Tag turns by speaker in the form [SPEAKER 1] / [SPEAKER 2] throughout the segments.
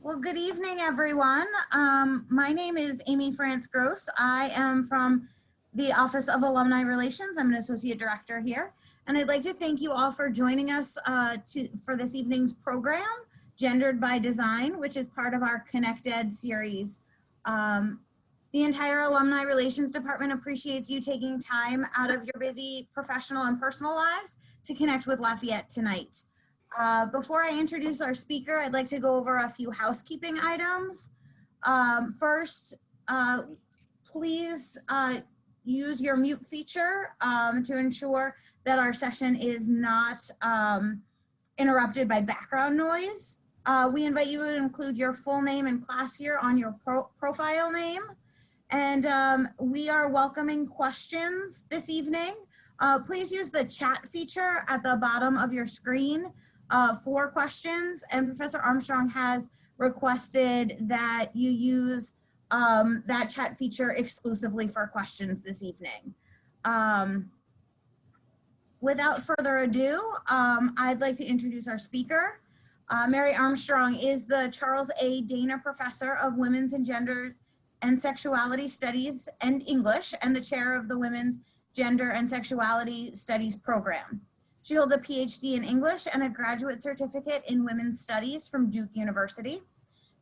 [SPEAKER 1] Well, good evening, everyone. My name is Amy France Gross. I am from the Office of Alumni Relations. I'm an associate director here. And I'd like to thank you all for joining us for this evening's program, Gendered by Design, which is part of our ConnectEd series. The entire Alumni Relations Department appreciates you taking time out of your busy professional and personal lives to connect with Lafayette tonight. Before I introduce our speaker, I'd like to go over a few housekeeping items. First, please use your mute feature to ensure that our session is not interrupted by background noise. We invite you to include your full name and class year on your profile name. And we are welcoming questions this evening. Please use the chat feature at the bottom of your screen for questions, and Professor Armstrong has requested that you use that chat feature exclusively for questions this evening. Without further ado, I'd like to introduce our speaker. Mary Armstrong is the Charles A. Dana Professor of Women's and Gender and Sexuality Studies and English, and the chair of the Women's Gender and Sexuality Studies program. She holds a PhD in English and a graduate certificate in Women's Studies from Duke University.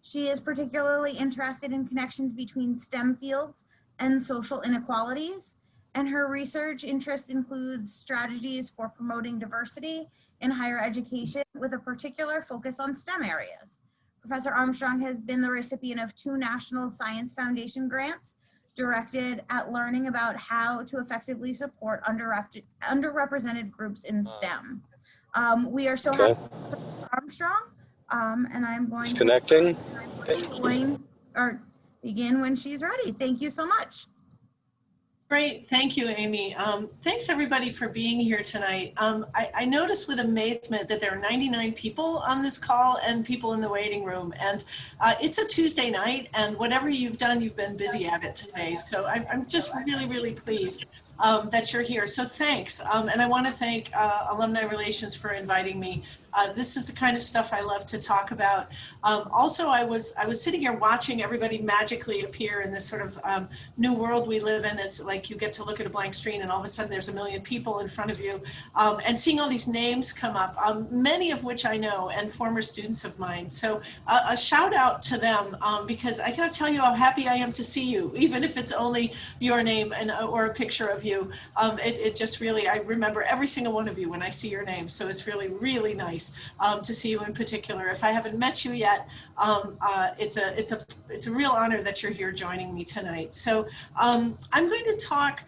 [SPEAKER 1] She is particularly interested in connections between STEM fields and social inequalities, and her research interest includes strategies for promoting diversity in higher education with a particular focus on STEM areas. Professor Armstrong has been the recipient of 2 National Science Foundation grants directed at learning about how to effectively support underrepresented groups in STEM. We are so happy with Armstrong, and I'm going
[SPEAKER 2] to
[SPEAKER 1] begin when she's ready. Thank you so much.
[SPEAKER 3] Great, thank you, Amy. Thanks everybody for being here tonight. I noticed with amazement that there are 99 people on this call and people in the waiting room. And it's a Tuesday night, and whatever you've done, you've been busy at it today. So I'm just really, really pleased that you're here. So thanks. And I want to thank Alumni Relations for inviting me. This is the kind of stuff I love to talk about. Also, I was sitting here watching everybody magically appear in this sort of new world we live in. It's like you get to look at a blank screen and all of a sudden there's a million people in front of you, and seeing all these names come up, many of which I know and former students of mine. So a shout out to them, because I gotta tell you how happy I am to see you, even if it's only your name and or a picture of you. It just really, I remember every single one of you when I see your name. So it's really, really nice to see you in particular. If I haven't met you yet, it's a real honor that you're here joining me tonight. So I'm going to talk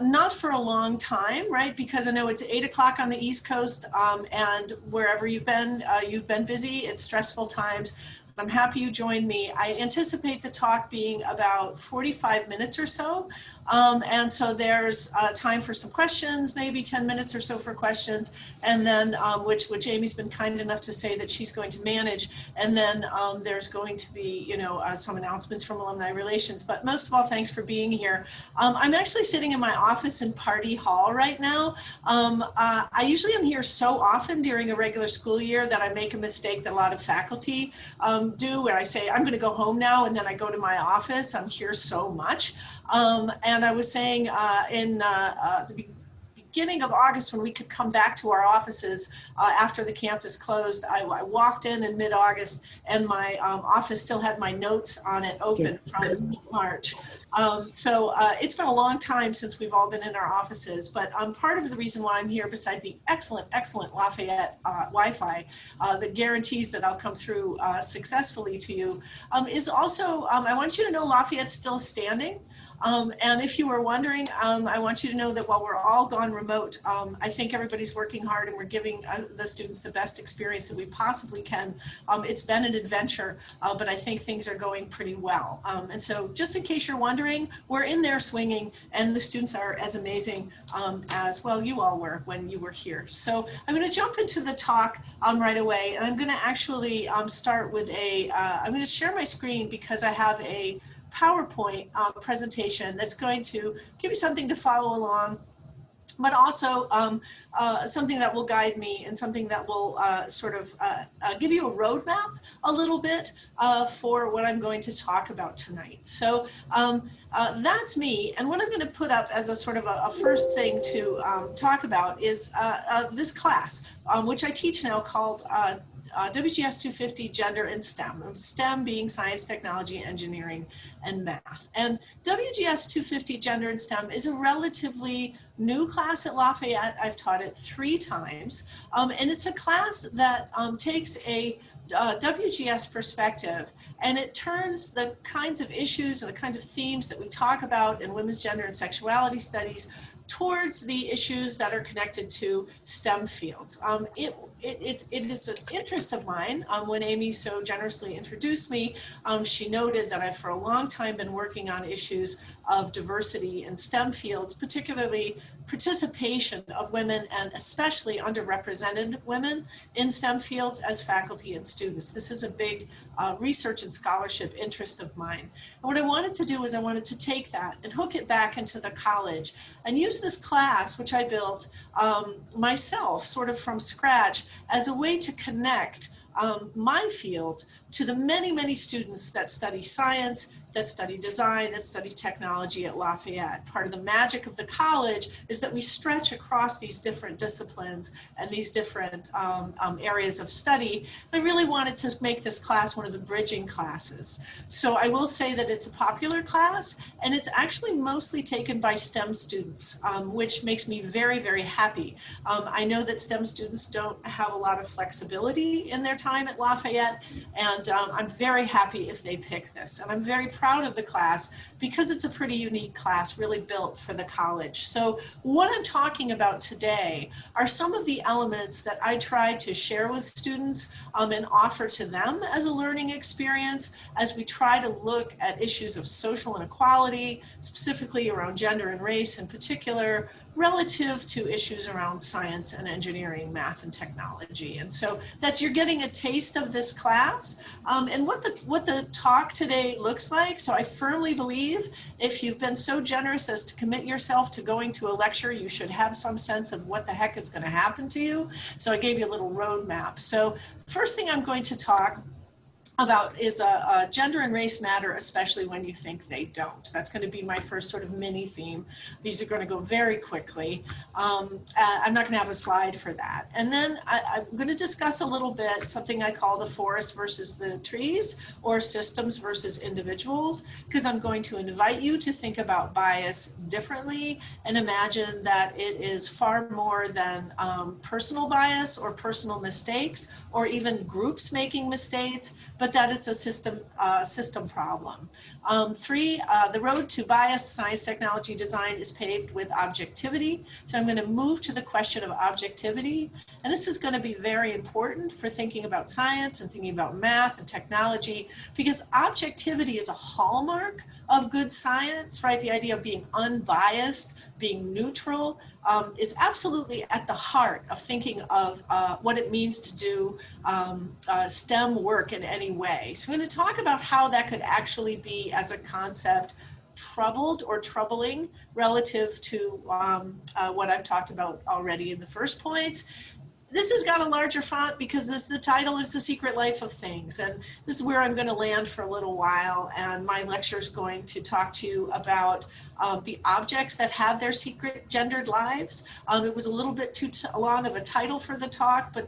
[SPEAKER 3] not for a long time, right? Because I know it's 8 o'clock on the East Coast, and wherever you've been busy. It's stressful times. I'm happy you joined me. I anticipate the talk being about 45 minutes or so. And so there's time for some questions, maybe 10 minutes or so for questions, and then which Amy's been kind enough to say that she's going to manage. And then there's going to be, some announcements from Alumni Relations. But most of all, thanks for being here. I'm actually sitting in my office in Party Hall right now. I usually am here so often during a regular school year that I make a mistake that a lot of faculty do, where I say, I'm going to go home now, and then I go to my office. I'm here so much. And I was saying in the beginning of August, when we could come back to our offices after the campus closed, I walked in mid-August, and my office still had my notes on it open from March. So it's been a long time since we've all been in our offices, but part of the reason why I'm here, beside the excellent Lafayette Wi-Fi that guarantees that I'll come through successfully to you, is also, I want you to know Lafayette's still standing. And if you were wondering, I want you to know that while we're all gone remote, I think everybody's working hard and we're giving the students the best experience that we possibly can. It's been an adventure, but I think things are going pretty well. And so just in case you're wondering, we're in there swinging, and the students are as amazing as, well, you all were when you were here. So I'm going to jump into the talk right away, and I'm going to actually start with I'm going to share my screen because I have a PowerPoint presentation that's going to give you something to follow along but also something that will guide me and something that will give you a roadmap a little bit for what I'm going to talk about tonight. So that's me. And what I'm going to put up as a sort of a first thing to talk about is this class, which I teach now, called WGS 250 Gender and STEM, STEM being science, technology, engineering, and math. And WGS 250 Gender and STEM is a relatively new class at Lafayette. I've taught it 3 times, and it's a class that takes a WGS perspective, and it turns the kinds of issues and the kinds of themes that we talk about in women's gender and sexuality studies towards the issues that are connected to STEM fields. It is an interest of mine. When Amy so generously introduced me, she noted that I've for a long time been working on issues of diversity in STEM fields, particularly participation of women and especially underrepresented women in STEM fields as faculty and students. This is a big research and scholarship interest of mine. And what I wanted to do is I wanted to take that and hook it back into the college and use this class, which I built myself sort of from scratch, as a way to connect my field to the many, many students that study science, that study design, that study technology at Lafayette. Part of the magic of the college is that we stretch across these different disciplines and these different areas of study. I really wanted to make this class one of the bridging classes. So I will say that it's a popular class, and it's actually mostly taken by STEM students, which makes me very, very happy. I know that STEM students don't have a lot of flexibility in their time at Lafayette, and I'm very happy if they pick this. And I'm very proud of the class because it's a pretty unique class, really built for the college. So what I'm talking about today are some of the elements that I try to share with students and offer to them as a learning experience as we try to look at issues of social inequality, specifically around gender and race in particular, relative to issues around science and engineering, math and technology. And so you're getting a taste of this class and what the talk today looks like. So I firmly believe if you've been so generous as to commit yourself to going to a lecture, you should have some sense of what the heck is going to happen to you. So I gave you a little roadmap. So first thing I'm going to talk about is gender and race matter, especially when you think they don't. That's going to be my first sort of mini theme. These are going to go very quickly. I'm not going to have a slide for that. And then I'm going to discuss a little bit something I call the forest versus the trees, or systems versus individuals, because I'm going to invite you to think about bias differently and imagine that it is far more than personal bias or personal mistakes or even groups making mistakes, but that it's a system problem. 3, the road to bias, science, technology, design is paved with objectivity. So I'm going to move to the question of objectivity. And this is going to be very important for thinking about science and thinking about math and technology, because objectivity is a hallmark of good science, right? The idea of being unbiased, being neutral, is absolutely at the heart of thinking of what it means to do STEM work in any way. So I'm going to talk about how that could actually be, as a concept, troubled or troubling relative to what I've talked about already in the first points. This has got a larger font because the title is The Secret Life of Things. And this is where I'm going to land for a little while. And my lecture is going to talk to you about the objects that have their secret gendered lives. It was a little bit too long of a title for the talk, but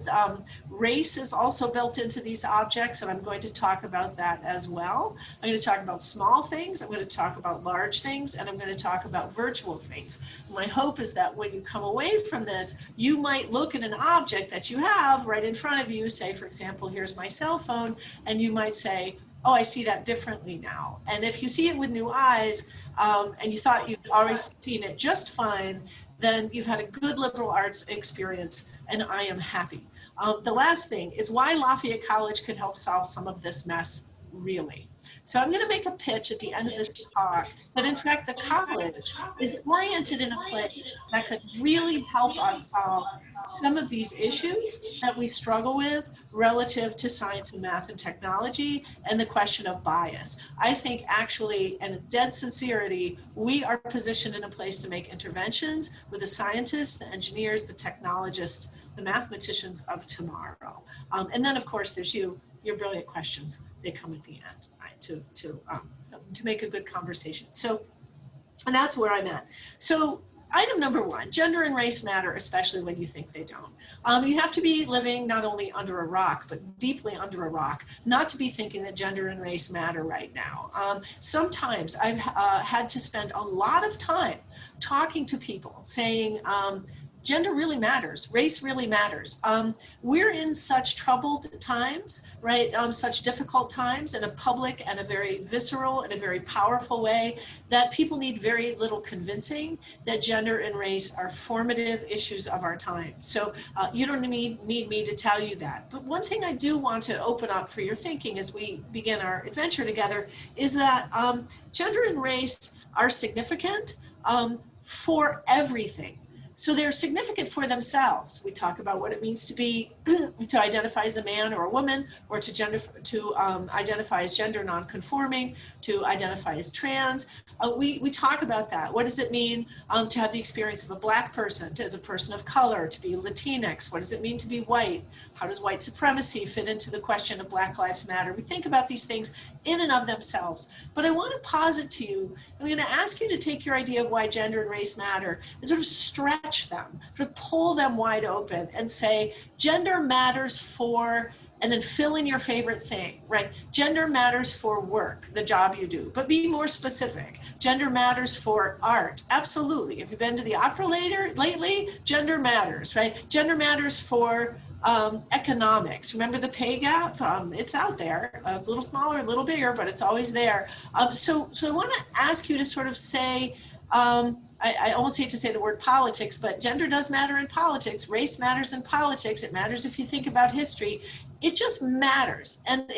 [SPEAKER 3] race is also built into these objects, and I'm going to talk about that as well. I'm going to talk about small things, I'm going to talk about large things, and I'm going to talk about virtual things. My hope is that when you come away from this, you might look at an object that you have right in front of you, say, for example, here's my cell phone, and you might say, oh, I see that differently now. And if you see it with new eyes, and you thought you'd always seen it just fine, then you've had a good liberal arts experience, and I am happy. The last thing is why Lafayette College could help solve some of this mess, really. So I'm going to make a pitch at the end of this talk that, in fact, the college is oriented in a place that could really help us solve some of these issues that we struggle with relative to science and math and technology and the question of bias. I think actually, in dead sincerity, we are positioned in a place to make interventions with the scientists, the engineers, the technologists, the mathematicians of tomorrow. And then of course there's your brilliant questions. They come at the end, right, to make a good conversation. So, and that's where I'm at. So item number one, gender and race matter, especially when you think they don't. You have to be living not only under a rock, but deeply under a rock, not to be thinking that gender and race matter right now. Sometimes I've had to spend a lot of time talking to people saying, gender really matters, race really matters. We're in such troubled times, right? Such difficult times in a public and a very visceral and a very powerful way that people need very little convincing that gender and race are formative issues of our time. So you don't need me to tell you that. But one thing I do want to open up for your thinking as we begin our adventure together is that gender and race are significant for everything. So they're significant for themselves. We talk about what it means to be, to identify as a man or a woman, or to identify as gender nonconforming, to identify as trans. We talk about that. What does it mean to have the experience of a Black person, as a person of color, to be Latinx? What does it mean to be white? How does white supremacy fit into the question of Black Lives Matter? We think about these things in and of themselves. But I want to posit to you, I'm going to ask you to take your idea of why gender and race matter and sort of stretch them, sort of pull them wide open and say, gender matters for, and then fill in your favorite thing, right? Gender matters for work, the job you do, but be more specific. Gender matters for art, absolutely. If you've been to the opera lately, gender matters, right? Gender matters for economics. Remember the pay gap? It's out there. It's a little smaller, a little bigger, but it's always there. So I want to ask you to sort of say, I almost hate to say the word politics, but gender does matter in politics. Race matters in politics. It matters if you think about history. It just matters. And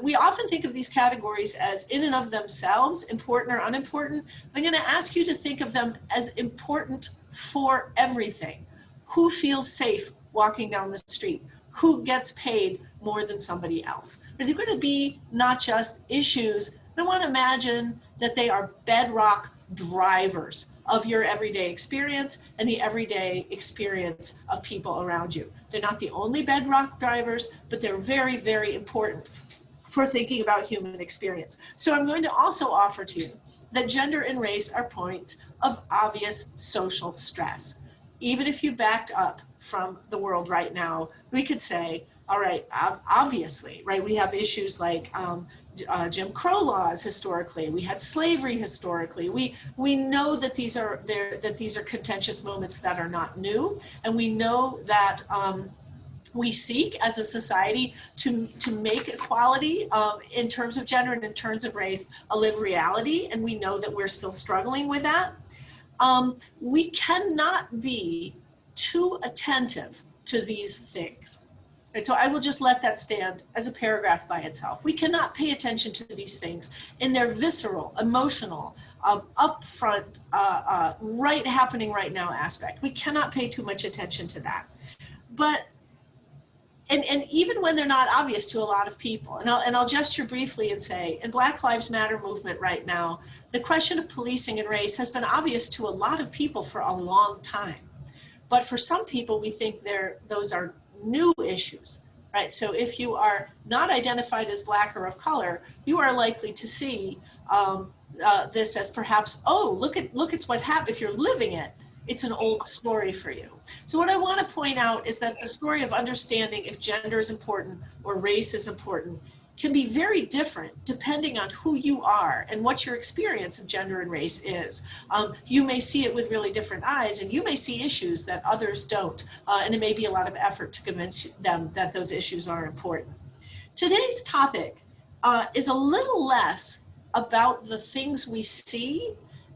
[SPEAKER 3] we often think of these categories as in and of themselves, important or unimportant. I'm going to ask you to think of them as important for everything. Who feels safe walking down the street? Who gets paid more than somebody else? They're going to be not just issues. I want to imagine that they are bedrock drivers of your everyday experience and the everyday experience of people around you. They're not the only bedrock drivers, but they're very, very important for thinking about human experience. So I'm going to also offer to you that gender and race are points of obvious social stress. Even if you backed up from the world right now, we could say, all right, obviously, right? We have issues like Jim Crow laws historically. We had slavery historically. We know that these are contentious moments that are not new, and we know that we seek as a society to make equality in terms of gender and in terms of race a lived reality, and we know that we're still struggling with that. We cannot be too attentive to these things. And so I will just let that stand as a paragraph by itself. We cannot pay attention to these things in their visceral, emotional, upfront, right happening right now aspect. We cannot pay too much attention to that. But and even when they're not obvious to a lot of people, and I'll gesture briefly and say, in Black Lives Matter movement right now, the question of policing and race has been obvious to a lot of people for a long time. But for some people, we think those are new issues, right? So if you are not identified as Black or of color, you are likely to see this as perhaps, oh, look at what happened. If you're living it, it's an old story for you. So what I want to point out is that the story of understanding if gender is important or race is important can be very different depending on who you are and what your experience of gender and race is. You may see it with really different eyes, and you may see issues that others don't, and it may be a lot of effort to convince them that those issues are important. Today's topic is a little less about the things we see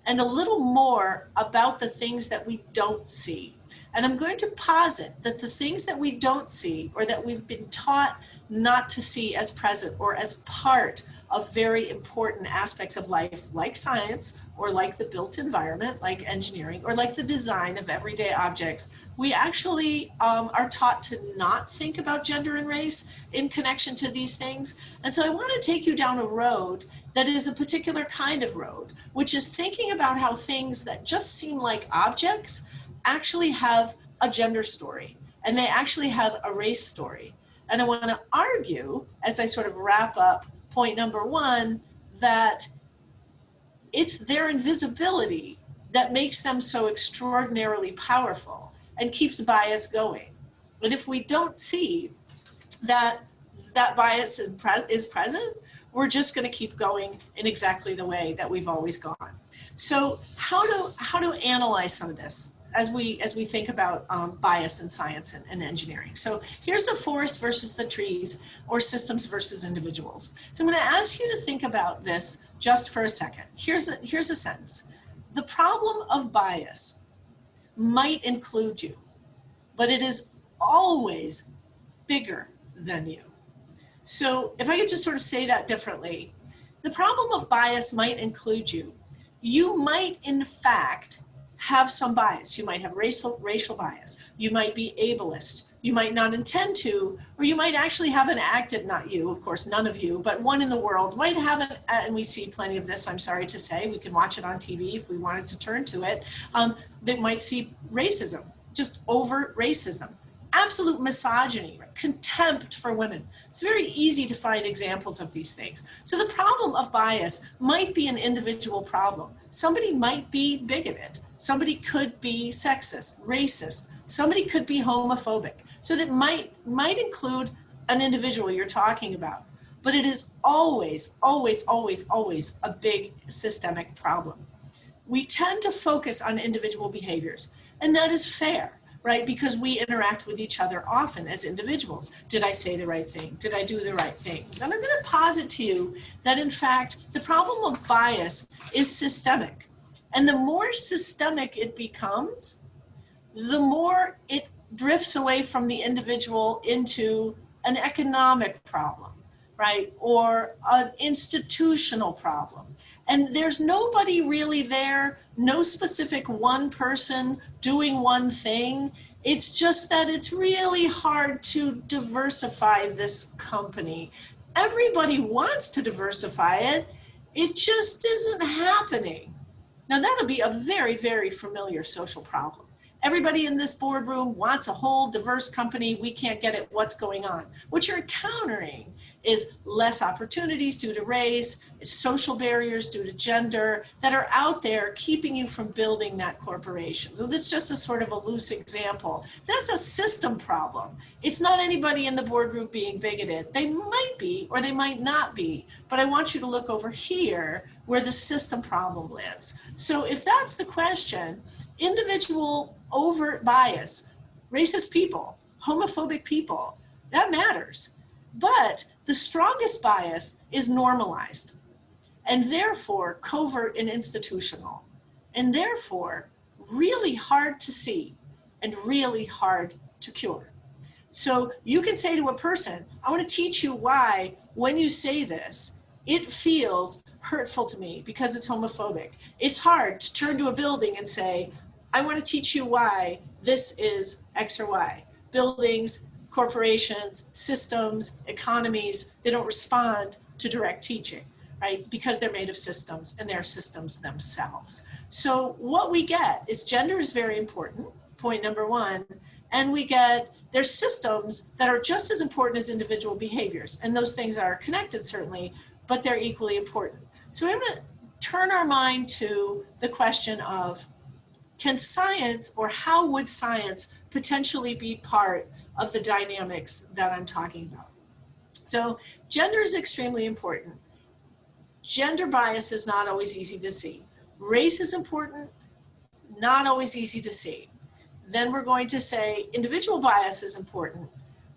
[SPEAKER 3] and a little more about the things that we don't see. And I'm going to posit that the things that we don't see, or that we've been taught not to see as present or as part of very important aspects of life, like science, or like the built environment, like engineering, or like the design of everyday objects, we actually are taught to not think about gender and race in connection to these things. And so I want to take you down a road that is a particular kind of road, which is thinking about how things that just seem like objects actually have a gender story, and they actually have a race story. And I want to argue, as I sort of wrap up point number one, that it's their invisibility that makes them so extraordinarily powerful and keeps bias going. And if we don't see that that bias is present, we're just going to keep going in exactly the way that we've always gone. So how to analyze some of this as we think about bias in science and engineering? So here's the forest versus the trees, or systems versus individuals. So I'm going to ask you to think about this just for a second. Here's a sentence. The problem of bias might include you, but it is always bigger than you. So if I could just sort of say that differently, the problem of bias might include you. You might, in fact, have some bias. You might have racial bias. You might be ableist. You might not intend to, or you might actually have an acted, not you, of course, none of you, but one in the world might have an, and we see plenty of this, I'm sorry to say, we can watch it on TV if we wanted to turn to it, that might see racism, just overt racism, absolute misogyny, contempt for women. It's very easy to find examples of these things. So the problem of bias might be an individual problem. Somebody might be bigoted. Somebody could be sexist, racist. Somebody could be homophobic. So that might include an individual you're talking about. But it is always, always, always, always a big systemic problem. We tend to focus on individual behaviors, and that is fair, right? Because we interact with each other often as individuals. Did I say the right thing? Did I do the right thing? And I'm going to posit to you that, in fact, the problem of bias is systemic. And the more systemic it becomes, the more it drifts away from the individual into an economic problem, right? Or an institutional problem. And there's nobody really there, no specific one person doing one thing. It's just that it's really hard to diversify this company. Everybody wants to diversify it. It just isn't happening. Now that'll be a very, very familiar social problem. Everybody in this boardroom wants a whole diverse company. We can't get it. What's going on? What you're encountering is less opportunities due to race, social barriers due to gender that are out there keeping you from building that corporation. So that's just a sort of a loose example. That's a system problem. It's not anybody in the boardroom being bigoted. They might be, or they might not be, but I want you to look over here where the system problem lives. So if that's the question, individual overt bias, racist people, homophobic people, that matters. But the strongest bias is normalized, and therefore covert and institutional, and therefore really hard to see and really hard to cure. So you can say to a person, I want to teach you why when you say this, it feels hurtful to me because it's homophobic. It's hard to turn to a building and say, I want to teach you why this is X or Y. Buildings, corporations, systems, economies, they don't respond to direct teaching, right? Because they're made of systems, and they're systems themselves. So what we get is gender is very important, point number one, and we get there's systems that are just as important as individual behaviors, and those things are connected certainly, but they're equally important. So we're going to turn our mind to the question of, can science, or how would science potentially be part of the dynamics that I'm talking about? So gender is extremely important. Gender bias is not always easy to see. Race is important, not always easy to see. Then we're going to say individual bias is important,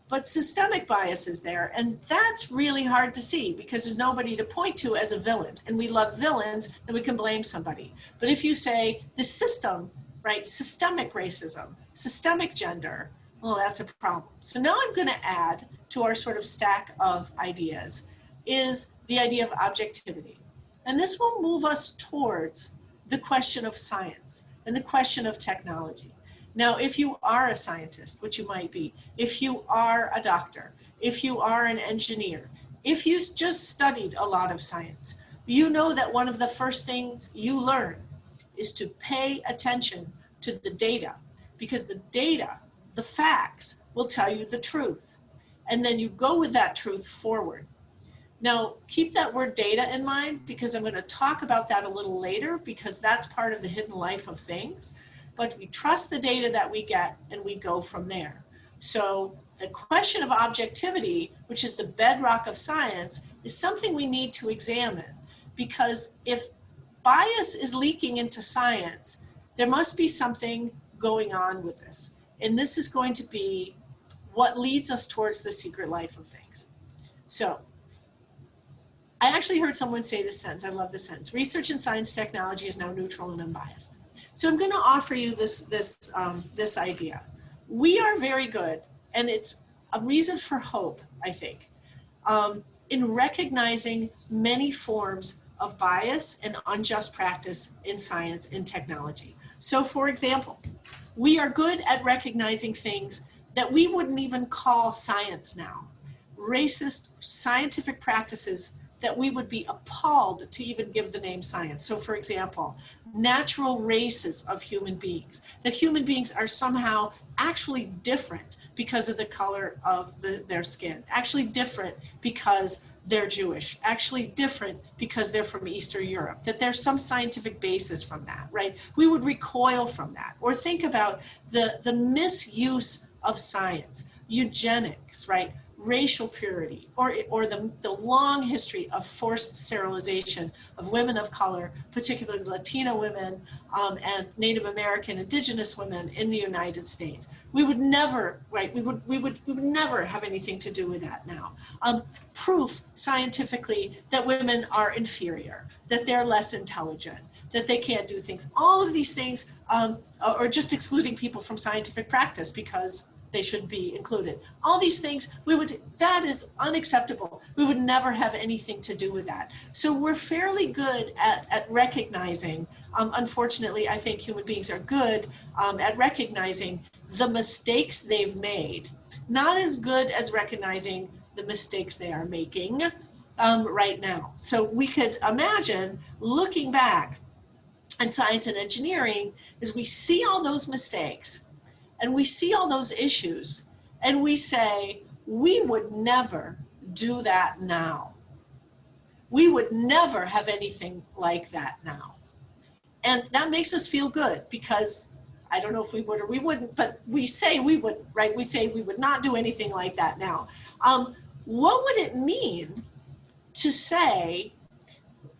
[SPEAKER 3] but systemic bias is there, and that's really hard to see because there's nobody to point to as a villain, and we love villains and we can blame somebody. But if you say the system, right, systemic racism, systemic gender, well, that's a problem. So now I'm going to add to our sort of stack of ideas is the idea of objectivity. And this will move us towards the question of science and the question of technology. Now, if you are a scientist, which you might be, if you are a doctor, if you are an engineer, if you just studied a lot of science, you know that one of the first things you learn is to pay attention to the data, because the data, the facts, will tell you the truth. And then you go with that truth forward. Now, keep that word data in mind, because I'm going to talk about that a little later, because that's part of the hidden life of things. But we trust the data that we get, and we go from there. So the question of objectivity, which is the bedrock of science, is something we need to examine, because if bias is leaking into science, there must be something going on with this. And this is going to be what leads us towards the secret life of things. So I actually heard someone say this sentence. I love this sentence. Research in science technology is now neutral and unbiased. So I'm going to offer you this idea. We are very good, and it's a reason for hope, I think, in recognizing many forms of bias and unjust practice in science and technology. So for example, we are good at recognizing things that we wouldn't even call science now. Racist scientific practices that we would be appalled to even give the name science. So for example, natural races of human beings, that human beings are somehow actually different because of the color of their skin, actually different because they're Jewish, actually different because they're from Eastern Europe, that there's some scientific basis from that, right? We would recoil from that. Or think about the misuse of science, eugenics, right? Racial purity, or the long history of forced sterilization of women of color, particularly Latino women and Native American indigenous women in the United States. We would never, right? We would never have anything to do with that now. Proof scientifically that women are inferior, that they're less intelligent, that they can't do things. All of these things, or just excluding people from scientific practice because they should be included. All these things, that is unacceptable. We would never have anything to do with that. So we're fairly good at recognizing, unfortunately, I think human beings are good at recognizing the mistakes they've made, not as good as recognizing the mistakes they are making right now. So we could imagine looking back in science and engineering as we see all those mistakes, and we see all those issues, and we say, we would never do that now. We would never have anything like that now. And that makes us feel good, because I don't know if we would or we wouldn't, but we say we would, right? We say we would not do anything like that now. What would it mean to say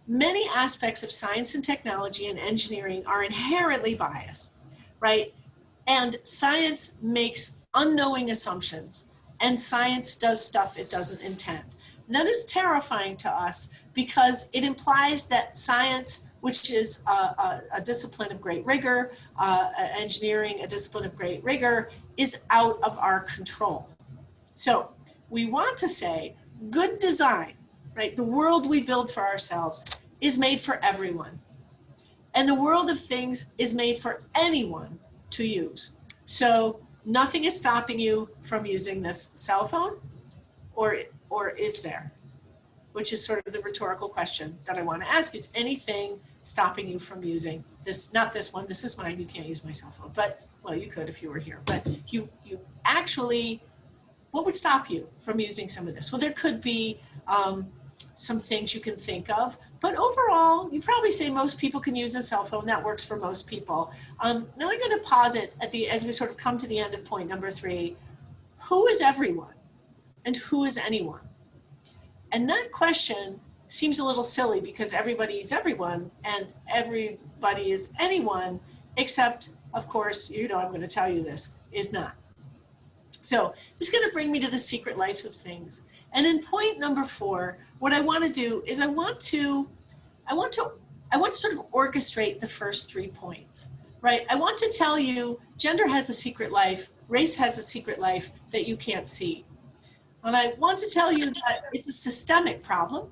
[SPEAKER 3] many aspects of science and technology and engineering are inherently biased, right? And science makes unknowing assumptions, and science does stuff it doesn't intend. And that is terrifying to us, because it implies that science, which is a discipline of great rigor, engineering, a discipline of great rigor, is out of our control. So we want to say good design, right? The world we build for ourselves is made for everyone. And the world of things is made for anyone to use. So nothing is stopping you from using this cell phone, or is there? Which is sort of the rhetorical question that I want to ask. Is anything stopping you from using this? Not this one, this is mine, you can't use my cell phone, but, well, you could if you were here, but you actually, what would stop you from using some of this? Well, there could be some things you can think of, but overall, you probably say most people can use a cell phone. That works for most people. Now I'm going to posit as we sort of come to the end of point number 3, who is everyone and who is anyone? And that question seems a little silly, because everybody is everyone and everybody is anyone, except, of course, I'm going to tell you this, is not. So this is going to bring me to the secret lives of things. And in point number 4, what I want to do is I want to sort of orchestrate the first 3 points, right? I want to tell you gender has a secret life, race has a secret life that you can't see. And I want to tell you that it's a systemic problem.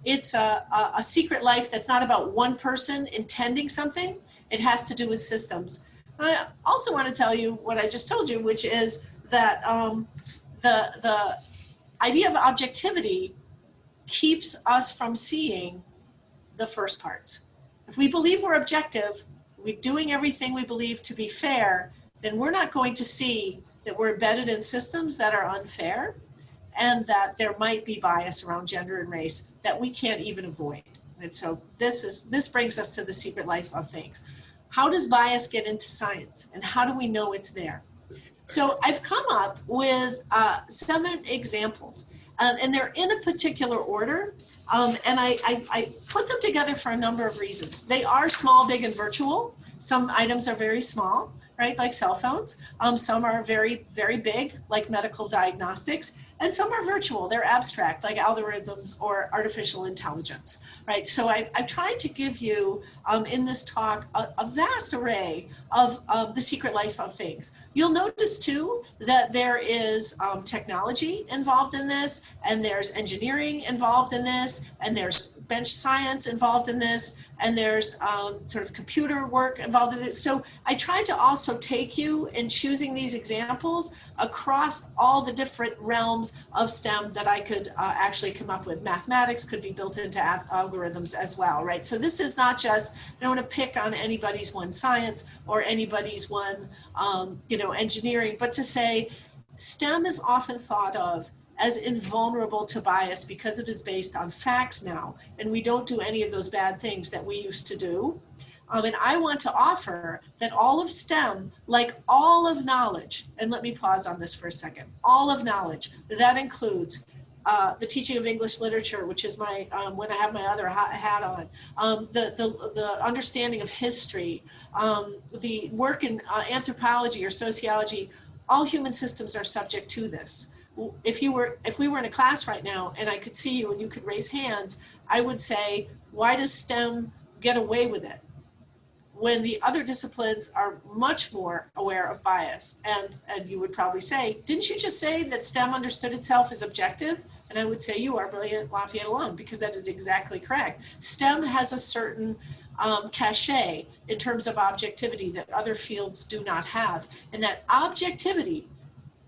[SPEAKER 3] It's a secret life that's not about one person intending something. It has to do with systems. I also want to tell you what I just told you, which is that the idea of objectivity keeps us from seeing the first parts. If we believe we're objective, we're doing everything we believe to be fair, then we're not going to see that we're embedded in systems that are unfair and that there might be bias around gender and race that we can't even avoid. And so this brings us to the secret life of things. How does bias get into science, and how do we know it's there? So I've come up with 7 examples, and they're in a particular order, and I put them together for a number of reasons. They are small, big, and virtual. Some items are very small, right, like cell phones. Some are very, very big, like medical diagnostics. And some are virtual, they're abstract, like algorithms or artificial intelligence, right? So I've tried to give you, in this talk, a vast array of the secret life of things. You'll notice too that there is technology involved in this, and there's engineering involved in this, and there's bench science involved in this, and there's sort of computer work involved in it. So I tried to also take you in choosing these examples across all the different realms of STEM that I could actually come up with. Mathematics could be built into algorithms as well, right? So this is not just, I don't want to pick on anybody's one science or anybody's one, engineering, but to say STEM is often thought of as invulnerable to bias because it is based on facts now, and we don't do any of those bad things that we used to do. And I want to offer that all of STEM, like all of knowledge, and let me pause on this for a second, all of knowledge, that includes the teaching of English literature, which is my, when I have my other hat on, the understanding of history, the work in anthropology or sociology, all human systems are subject to this. If we were in a class right now and I could see you and you could raise hands, I would say, why does STEM get away with it when the other disciplines are much more aware of bias? And you would probably say, didn't you just say that STEM understood itself as objective? And I would say, you are brilliant Lafayette alum, because that is exactly correct. STEM has a certain cachet in terms of objectivity that other fields do not have. And that objectivity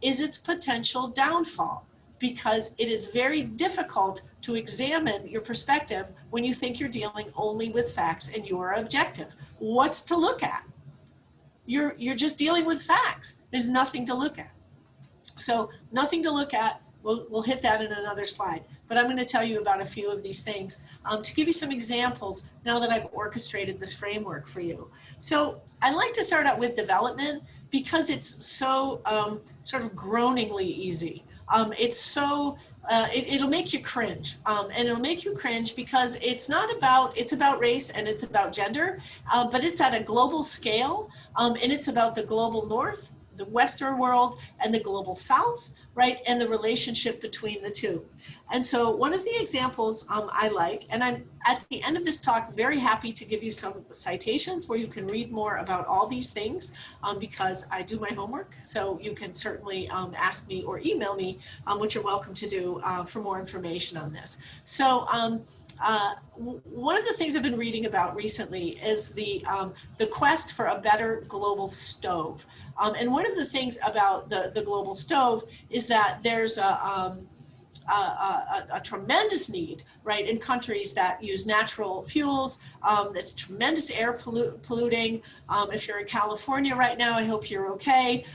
[SPEAKER 3] is its potential downfall, because it is very difficult to examine your perspective when you think you're dealing only with facts and you are objective. What's to look at? You're just dealing with facts. There's nothing to look at. So nothing to look at. We'll hit that in another slide. But I'm going to tell you about a few of these things to give you some examples now that I've orchestrated this framework for you. So I like to start out with development, because it's so sort of groaningly easy. It's so, it'll make you cringe. And it'll make you cringe because it's about race and it's about gender, but it's at a global scale, and it's about the global north, the Western world, and the global south, right? And the relationship between the two. And so one of the examples I like, and I'm at the end of this talk very happy to give you some citations where you can read more about all these things, because I do my homework. So you can certainly ask me or email me, which you're welcome to do, for more information on this. So one of the things I've been reading about recently is the quest for a better global stove. And one of the things about the global stove is that there's a tremendous need, right, in countries that use natural fuels. That's tremendous air polluting. If you're in California right now, I hope you're okay.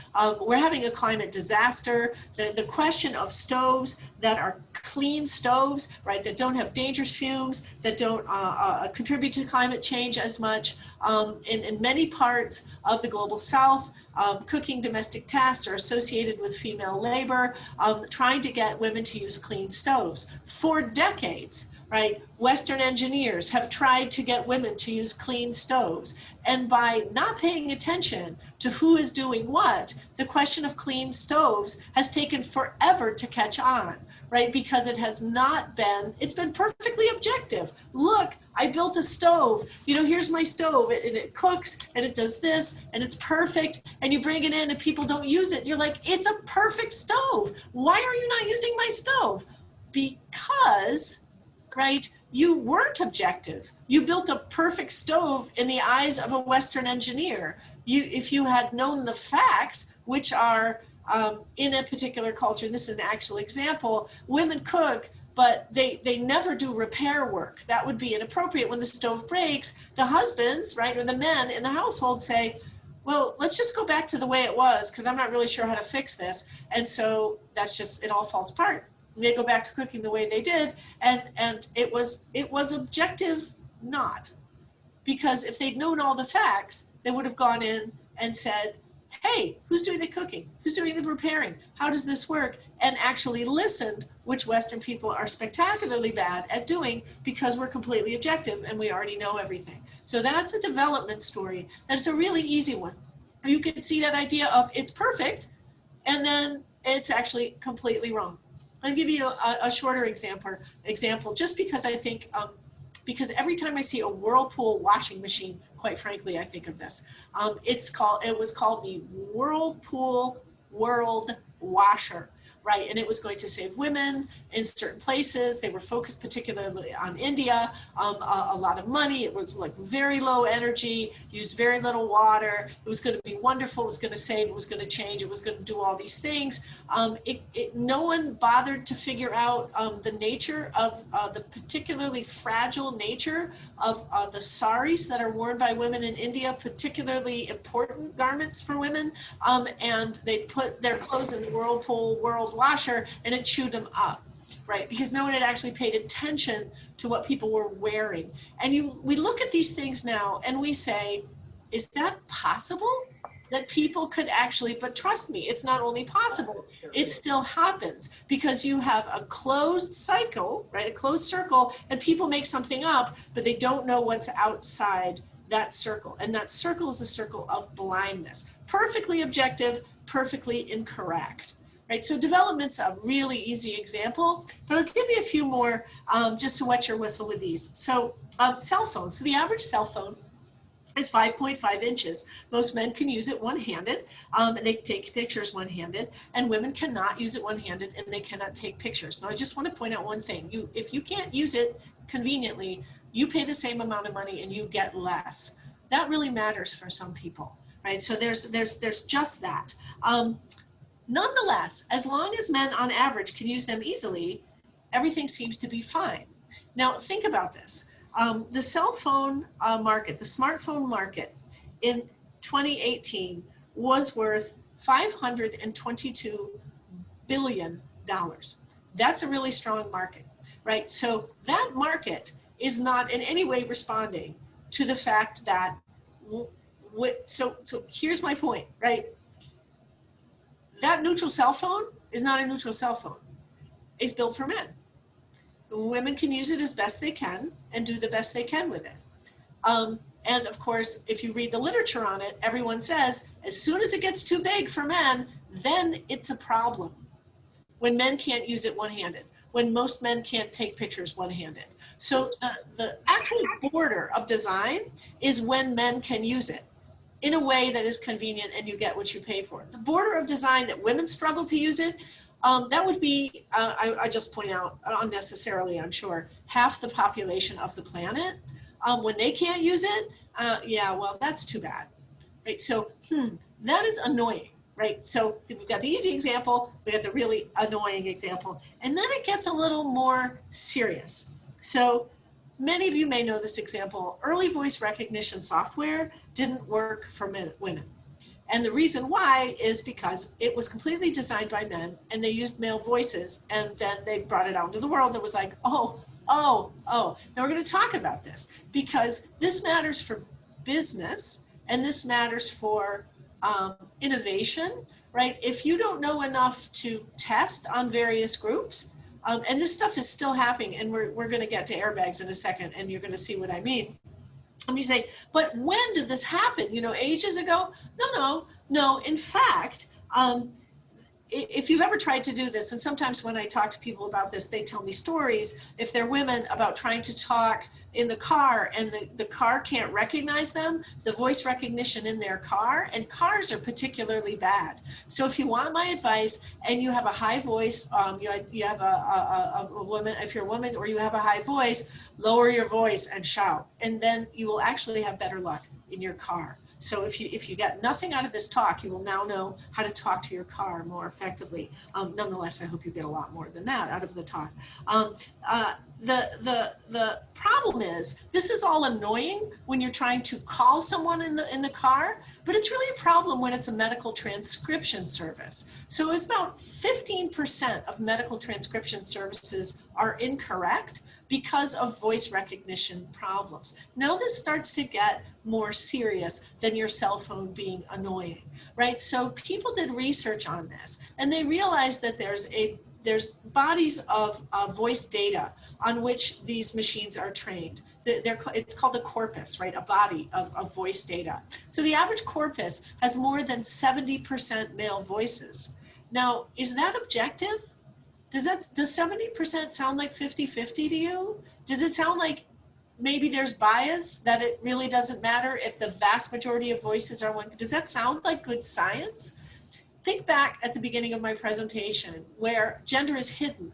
[SPEAKER 3] We're having a climate disaster. The question of stoves that are clean stoves, right, that don't have dangerous fumes, that don't contribute to climate change as much. In many parts of the global south, cooking domestic tasks are associated with female labor, trying to get women to use clean stoves. For decades, right, Western engineers have tried to get women to use clean stoves. And by not paying attention to who is doing what, the question of clean stoves has taken forever to catch on, right? Because it has not been, it's been perfectly objective. Look, I built a stove, you know, here's my stove, and it cooks and it does this and it's perfect, and you bring it in and people don't use it. You're like, it's a perfect stove. Why are you not using my stove? Because, right, you weren't objective. You built a perfect stove in the eyes of a Western engineer. If you had known the facts, which are in a particular culture, and this is an actual example, women cook, but they never do repair work. That would be inappropriate. When the stove breaks, the husbands, right, or the men in the household say, well, let's just go back to the way it was, because I'm not really sure how to fix this. And so that's just, it all falls apart. They go back to cooking the way they did, and it was objective not. Because if they'd known all the facts, they would have gone in and said, hey, who's doing the cooking? Who's doing the preparing? How does this work? And actually listened, which Western people are spectacularly bad at doing, because we're completely objective and we already know everything. So that's a development story. That's a really easy one. You can see that idea of it's perfect, and then it's actually completely wrong. I'll give you a shorter example, just because I think, because every time I see a Whirlpool washing machine, quite frankly, I think of this. It was called the Whirlpool World Washer, right? And it was going to save women in certain places. They were focused particularly on India, a lot of money. It was like very low energy, used very little water. It was going to be wonderful. It was going to save, it was going to change, it was going to do all these things. No one bothered to figure out the nature of the particularly fragile nature of the saris that are worn by women in India, particularly important garments for women. And they put their clothes in the Whirlpool World Washer, and it chewed them up, right? Because no one had actually paid attention to what people were wearing. And we look at these things now and we say, is that possible? That people could actually, but trust me, it's not only possible, it still happens, because you have a closed cycle, right? A closed circle, and people make something up, but they don't know what's outside that circle. And that circle is a circle of blindness. Perfectly objective, perfectly incorrect. Right, so development's a really easy example, but I'll give you a few more just to wet your whistle with these. So cell phones. So the average cell phone is 5.5 inches. Most men can use it one-handed, and they take pictures one-handed, and women cannot use it one-handed, and they cannot take pictures. Now, I just want to point out one thing. If you can't use it conveniently, you pay the same amount of money and you get less. That really matters for some people, right? So there's just that. Nonetheless, as long as men on average can use them easily, everything seems to be fine. Now, think about this. The cell phone market, the smartphone market in 2018 was worth $522 billion. That's a really strong market, right? So that market is not in any way responding to the fact that, so here's my point, right? That neutral cell phone is not a neutral cell phone. It's built for men. Women can use it as best they can and do the best they can with it. And of course, if you read the literature on it, everyone says, as soon as it gets too big for men, then it's a problem. When men can't use it one-handed, when most men can't take pictures one-handed. So the actual border of design is when men can use it in a way that is convenient and you get what you pay for. The border of design that women struggle to use it, that would be, I just point out unnecessarily, I'm sure, half the population of the planet. When they can't use it, yeah, well, that's too bad, right? So that is annoying, right? So we've got the easy example, we have the really annoying example, and then it gets a little more serious. So many of you may know this example. Early voice recognition software didn't work for women. And the reason why is because it was completely designed by men and they used male voices, and then they brought it out into the world that was like, oh. Now we're going to talk about this because this matters for business and this matters for innovation, right? If you don't know enough to test on various groups, and this stuff is still happening, and we're going to get to airbags in a second, and you're going to see what I mean. And you say, but when did this happen? You know, ages ago? No. In fact, if you've ever tried to do this, and sometimes when I talk to people about this, they tell me stories, if they're women, about trying to talk in the car and the car can't recognize them, the voice recognition in their car, and cars are particularly bad. So if you want my advice and you have a high voice, you have a woman, if you're a woman or you have a high voice, lower your voice and shout, and then you will actually have better luck in your car. So if you got nothing out of this talk, you will now know how to talk to your car more effectively. Nonetheless, I hope you get a lot more than that out of the talk. The problem is, this is all annoying when you're trying to call someone in the car, but it's really a problem when it's a medical transcription service. So it's about 15% of medical transcription services are incorrect because of voice recognition problems. Now this starts to get more serious than your cell phone being annoying, right? So people did research on this, and they realized that there's bodies of voice data on which these machines are trained. It's called a corpus, right? A body of voice data. So the average corpus has more than 70% male voices. Now, is that objective? Does 70% sound like 50-50 to you? Does it sound like maybe there's bias, that it really doesn't matter if the vast majority of voices are one? Does that sound like good science? Think back at the beginning of my presentation where gender is hidden.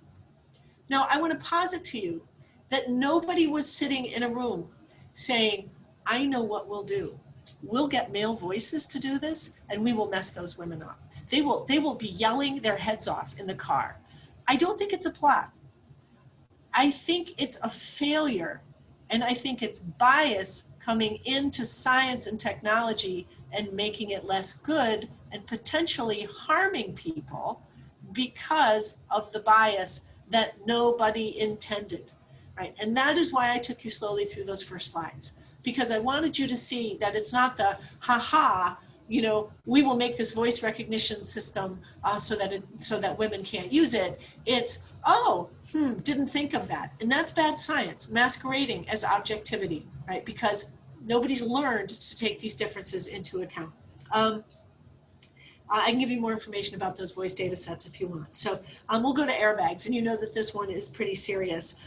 [SPEAKER 3] Now, I want to posit to you that nobody was sitting in a room saying, I know what we'll do. We'll get male voices to do this, and we will mess those women up. They will be yelling their heads off in the car. I don't think it's a plot. I think it's a failure, and I think it's bias coming into science and technology and making it less good and potentially harming people because of the bias that nobody intended, right? And that is why I took you slowly through those first slides, because I wanted you to see that it's not the ha-ha, you know, we will make this voice recognition system so that women can't use it. It's, didn't think of that. And that's bad science, masquerading as objectivity, right? Because nobody's learned to take these differences into account. I can give you more information about those voice data sets if you want. So we'll go to airbags, and you know that this one is pretty serious.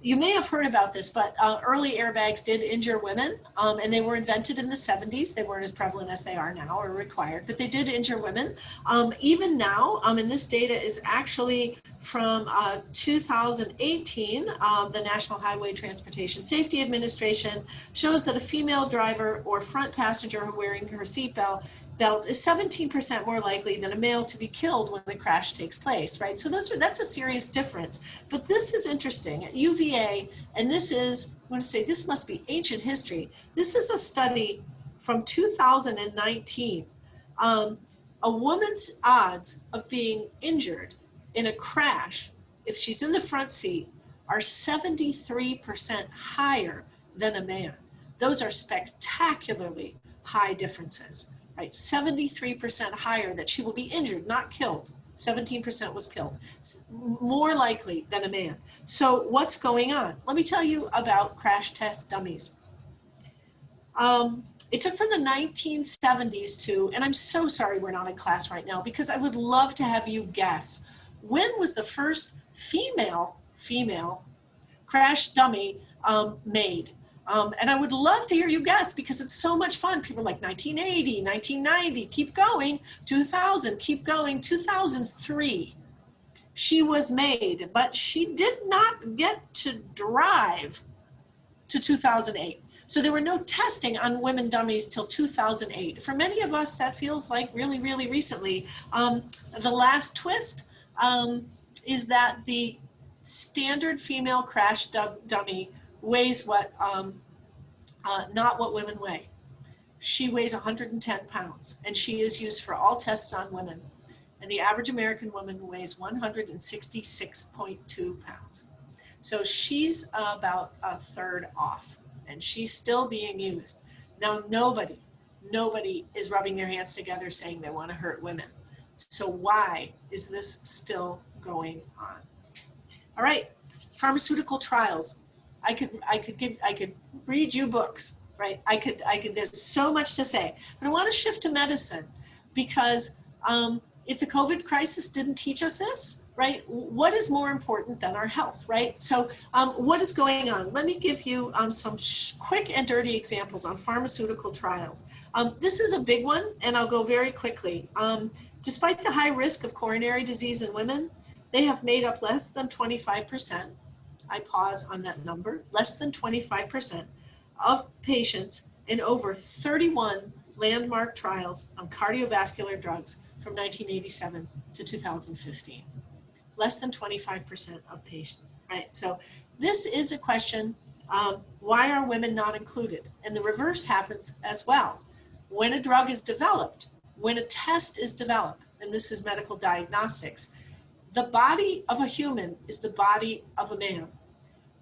[SPEAKER 3] You may have heard about this, but early airbags did injure women, and they were invented in the 70s. They weren't as prevalent as they are now or required, but they did injure women. Even now, and this data is actually from 2018, the National Highway Transportation Safety Administration shows that a female driver or front passenger wearing her seatbelt is 17% more likely than a male to be killed when the crash takes place, right? So that's a serious difference. But this is interesting. At UVA, and this is, I want to say, this must be ancient history. This is a study from 2019. A woman's odds of being injured in a crash, if she's in the front seat, are 73% higher than a man. Those are spectacularly high differences. Right, 73% higher that she will be injured, not killed. 17% was killed, more likely than a man. So what's going on? Let me tell you about crash test dummies. It took from the 1970s to, and I'm so sorry we're not in class right now, because I would love to have you guess, when was the first female crash dummy made? And I would love to hear you guess, because it's so much fun. People are like 1980, 1990, keep going, 2000, keep going, 2003. She was made, but she did not get to drive to 2008. So there were no testing on women dummies till 2008. For many of us, that feels like really, really recently. The last twist is that the standard female crash dummy weighs what, not what women weigh. She weighs 110 pounds, and she is used for all tests on women. And the average American woman weighs 166.2 pounds. So she's about a third off, and she's still being used. Now, nobody is rubbing their hands together saying they want to hurt women. So why is this still going on? All right, pharmaceutical trials. I could read you books, right? I could, there's so much to say, but I want to shift to medicine, because if the COVID crisis didn't teach us this, right, what is more important than our health, right? So what is going on? Let me give you some quick and dirty examples on pharmaceutical trials. This is a big one, and I'll go very quickly. Despite the high risk of coronary disease in women, they have made up less than 25%. I pause on that number, less than 25% of patients in over 31 landmark trials on cardiovascular drugs from 1987 to 2015. Less than 25% of patients, right? So this is a question, why are women not included? And the reverse happens as well. When a drug is developed, when a test is developed, and this is medical diagnostics, the body of a human is the body of a man.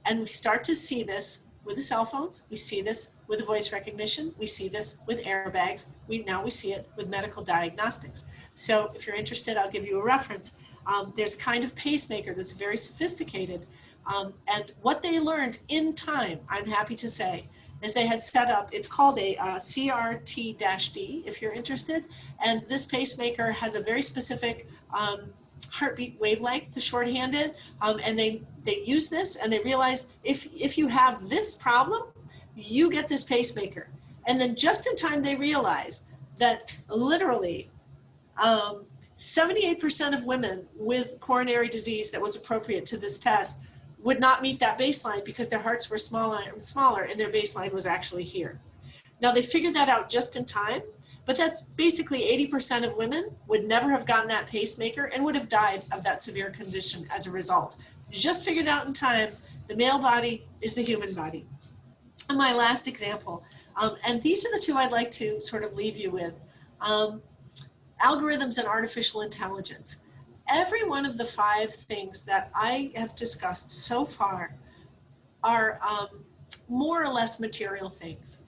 [SPEAKER 3] And we start to see this with the cell phones. We see this with the voice recognition. We see this with airbags. Now we see it with medical diagnostics. So if you're interested, I'll give you a reference. There's a kind of pacemaker that's very sophisticated. And what they learned in time, I'm happy to say, is they had set up, it's called a CRT-D, if you're interested. And this pacemaker has a very specific heartbeat wavelength, to shorthand it. And they use this, and they realize if you have this problem, you get this pacemaker. And then just in time, they realized that literally 78% of women with coronary disease that was appropriate to this test would not meet that baseline because their hearts were smaller and their baseline was actually here. Now they figured that out just in time, but that's basically 80% of women would never have gotten that pacemaker and would have died of that severe condition as a result. Just figured out in time, the male body is the human body. And my last example, and these are the two I'd like to sort of leave you with, algorithms and artificial intelligence. Every one of the 5 things that I have discussed so far are more or less material things.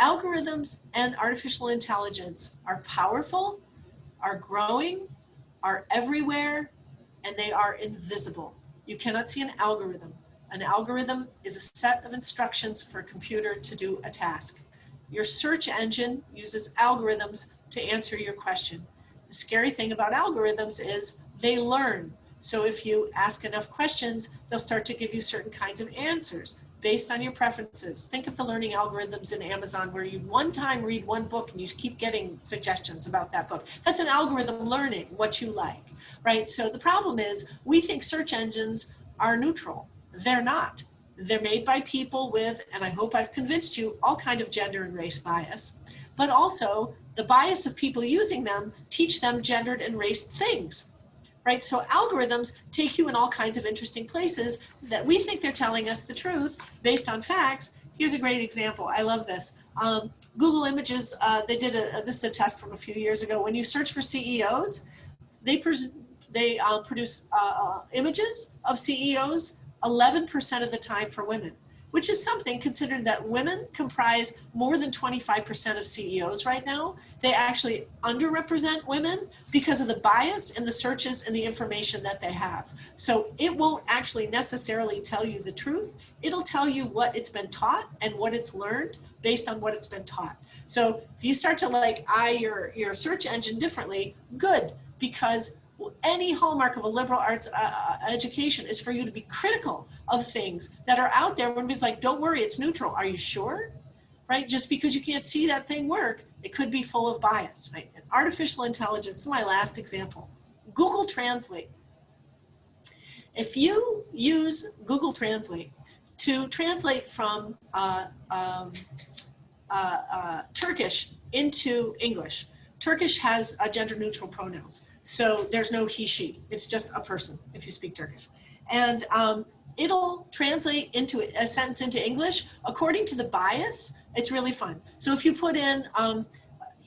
[SPEAKER 3] Algorithms and artificial intelligence are powerful, are growing, are everywhere, and they are invisible. You cannot see an algorithm. An algorithm is a set of instructions for a computer to do a task. Your search engine uses algorithms to answer your question. The scary thing about algorithms is they learn. So if you ask enough questions, they'll start to give you certain kinds of answers based on your preferences. Think of the learning algorithms in Amazon where you one time read one book and you keep getting suggestions about that book. That's an algorithm learning what you like, right? So the problem is we think search engines are neutral. They're not. They're made by people with, and I hope I've convinced you, all kind of gender and race bias, but also the bias of people using them teach them gendered and race things. Right, so algorithms take you in all kinds of interesting places that we think they're telling us the truth based on facts. Here's a great example. I love this. Google Images, they did this is a test from a few years ago. When you search for CEOs, they produce images of CEOs 11% of the time for women, which is something considering that women comprise more than 25% of CEOs right now. They actually underrepresent women because of the bias in the searches and the information that they have. So it won't actually necessarily tell you the truth. It'll tell you what it's been taught and what it's learned based on what it's been taught. So if you start to eye your search engine differently, good, because any hallmark of a liberal arts education is for you to be critical of things that are out there when everybody's like, don't worry, it's neutral. Are you sure? Right? Just because you can't see that thing work, it could be full of bias, right? And artificial intelligence is my last example. Google Translate. If you use Google Translate to translate from Turkish into English, Turkish has gender neutral pronouns. So there's no he, she, it's just a person if you speak Turkish. And it'll translate into a sentence into English according to the bias. It's really fun. So if you put in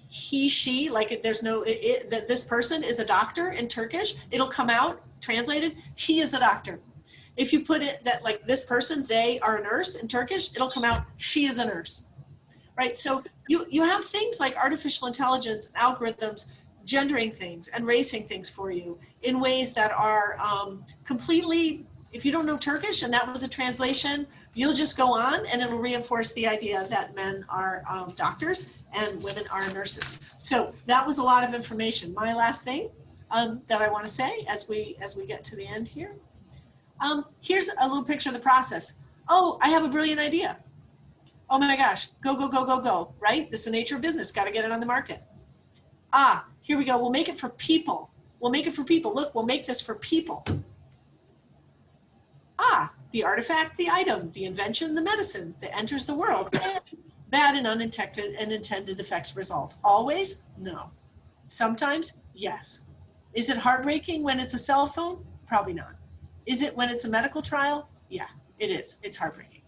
[SPEAKER 3] he, she, like there's no, that this person is a doctor in Turkish, it'll come out translated, he is a doctor. If you put it that like this person, they are a nurse in Turkish, it'll come out, she is a nurse, right? So you have things like artificial intelligence, algorithms, gendering things and racing things for you in ways that are completely, if you don't know Turkish and that was a translation, you'll just go on and it'll reinforce the idea that men are doctors and women are nurses. So that was a lot of information. My last thing, that I want to say as we get to the end here. Here's a little picture of the process. Oh, I have a brilliant idea. Oh my gosh, go, go, go, go, go, right? This is the nature of business, got to get it on the market. Ah, here we go, we'll make it for people. We'll make it for people. Look, we'll make this for people. Ah, the artifact, the item, the invention, the medicine that enters the world. Bad and unintended effects result. Always? No. Sometimes? Yes. Is it heartbreaking when it's a cell phone? Probably not. Is it when it's a medical trial? Yeah, it is. It's heartbreaking.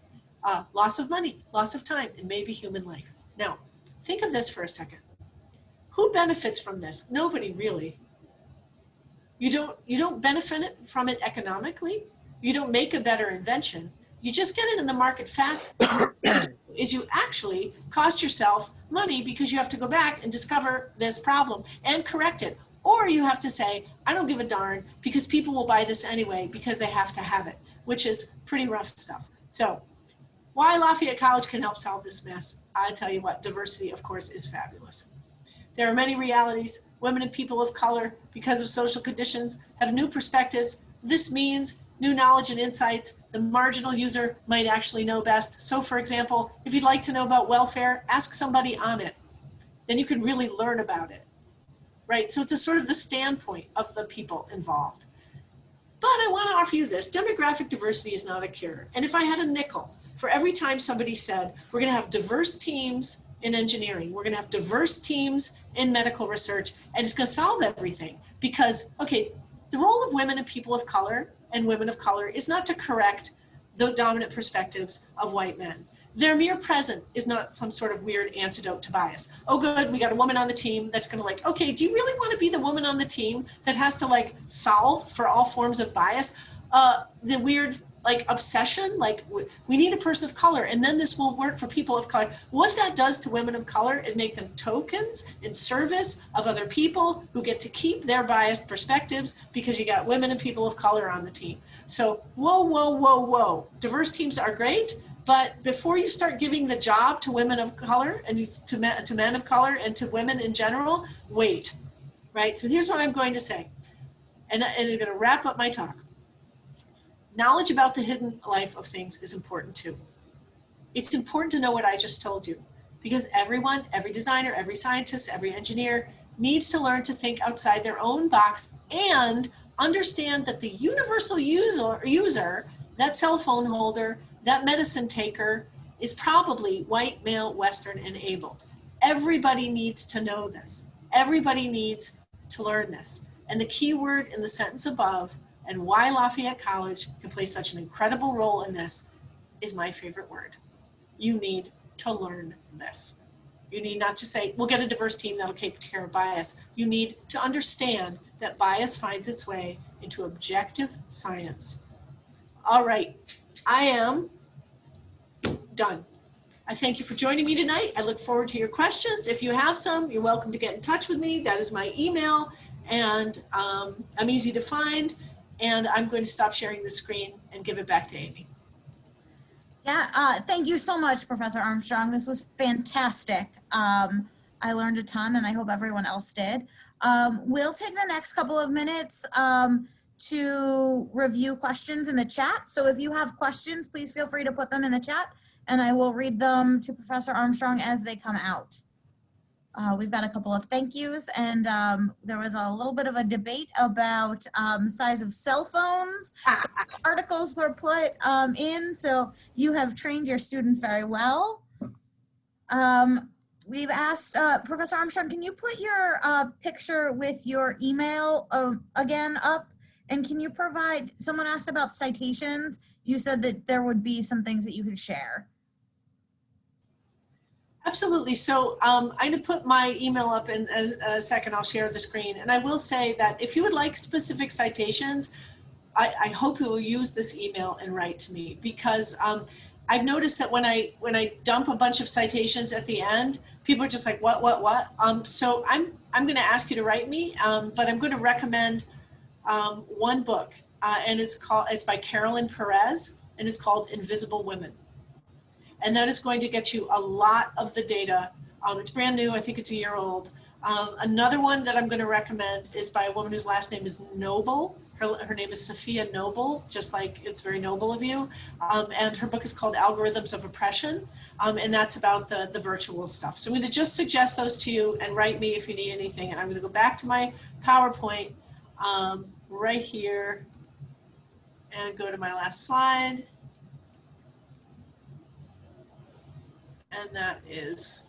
[SPEAKER 3] Loss of money, loss of time, and maybe human life. Now, think of this for a second. Who benefits from this? Nobody really. You don't benefit from it economically. You don't make a better invention. You just get it in the market fast. Is you actually cost yourself money because you have to go back and discover this problem and correct it. Or you have to say, I don't give a darn because people will buy this anyway because they have to have it, which is pretty rough stuff. So why Lafayette College can help solve this mess? I tell you what, diversity, of course, is fabulous. There are many realities. Women and people of color, because of social conditions, have new perspectives. This means new knowledge and insights. The marginal user might actually know best. So for example, if you'd like to know about welfare, ask somebody on it. Then you can really learn about it, right? So it's a sort of the standpoint of the people involved. But I want to offer you this. Demographic diversity is not a cure. And if I had a nickel for every time somebody said, we're going to have diverse teams in engineering, we're going to have diverse teams in medical research, and it's going to solve everything. Because, okay, the role of women and people of color and women of color is not to correct the dominant perspectives of white men. Their mere presence is not some sort of weird antidote to bias. Oh good, we got a woman on the team that's gonna like, okay, do you really want to be the woman on the team that has to like solve for all forms of bias? The weird like obsession, like we need a person of color and then this will work for people of color. What that does to women of color is make them tokens in service of other people who get to keep their biased perspectives because you got women and people of color on the team. So whoa, whoa, whoa, whoa. Diverse teams are great, but before you start giving the job to women of color and to men of color and to women in general, wait, right? So here's what I'm going to say, and I'm going to wrap up my talk. Knowledge about the hidden life of things is important too. It's important to know what I just told you because everyone, every designer, every scientist, every engineer needs to learn to think outside their own box and understand that the universal user, that cell phone holder, that medicine taker is probably white, male, Western, and able. Everybody needs to know this. Everybody needs to learn this. And the key word in the sentence above, and why Lafayette College can play such an incredible role in this, is my favorite word. You need to learn this. You need not to say, we'll get a diverse team that'll take care of bias. You need to understand that bias finds its way into objective science. All right, I am done. I thank you for joining me tonight. I look forward to your questions. If you have some, you're welcome to get in touch with me. That is my email, and I'm easy to find. And I'm going to stop sharing the screen and give it back to Amy.
[SPEAKER 1] Yeah, thank you so much, Professor Armstrong. This was fantastic. I learned a ton, and I hope everyone else did. We'll take the next couple of minutes to review questions in the chat. So if you have questions, please feel free to put them in the chat, and I will read them to Professor Armstrong as they come out. We've got a couple of thank yous, and there was a little bit of a debate about the size of cell phones. Articles were put in, so you have trained your students very well. We've asked, Professor Armstrong, can you put your picture with your email again up? And can you provide, someone asked about citations. You said that there would be some things that you could share.
[SPEAKER 3] Absolutely. So I'm going to put my email up in a second. I'll share the screen. And I will say that if you would like specific citations, I hope you will use this email and write to me, because I've noticed that when I dump a bunch of citations at the end, people are just like, what? So I'm going to ask you to write me, but I'm going to recommend one book, and it's by Carolyn Perez, and it's called Invisible Women. And that is going to get you a lot of the data. It's brand new. I think it's a year old. Another one that I'm going to recommend is by a woman whose last name is Noble. Her name is Sophia Noble, just like it's very noble of you. And her book is called Algorithms of Oppression. And that's about the virtual stuff. So I'm going to just suggest those to you and write me if you need anything. And I'm going to go back to my PowerPoint right here and go to my last slide. And that is,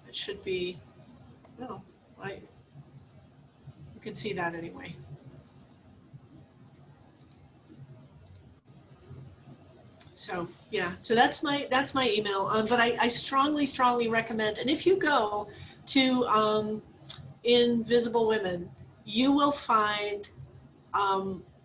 [SPEAKER 3] it should be, oh, you can see that anyway. So yeah, so that's my email. But I strongly recommend, and if you go to Invisible Women, you will find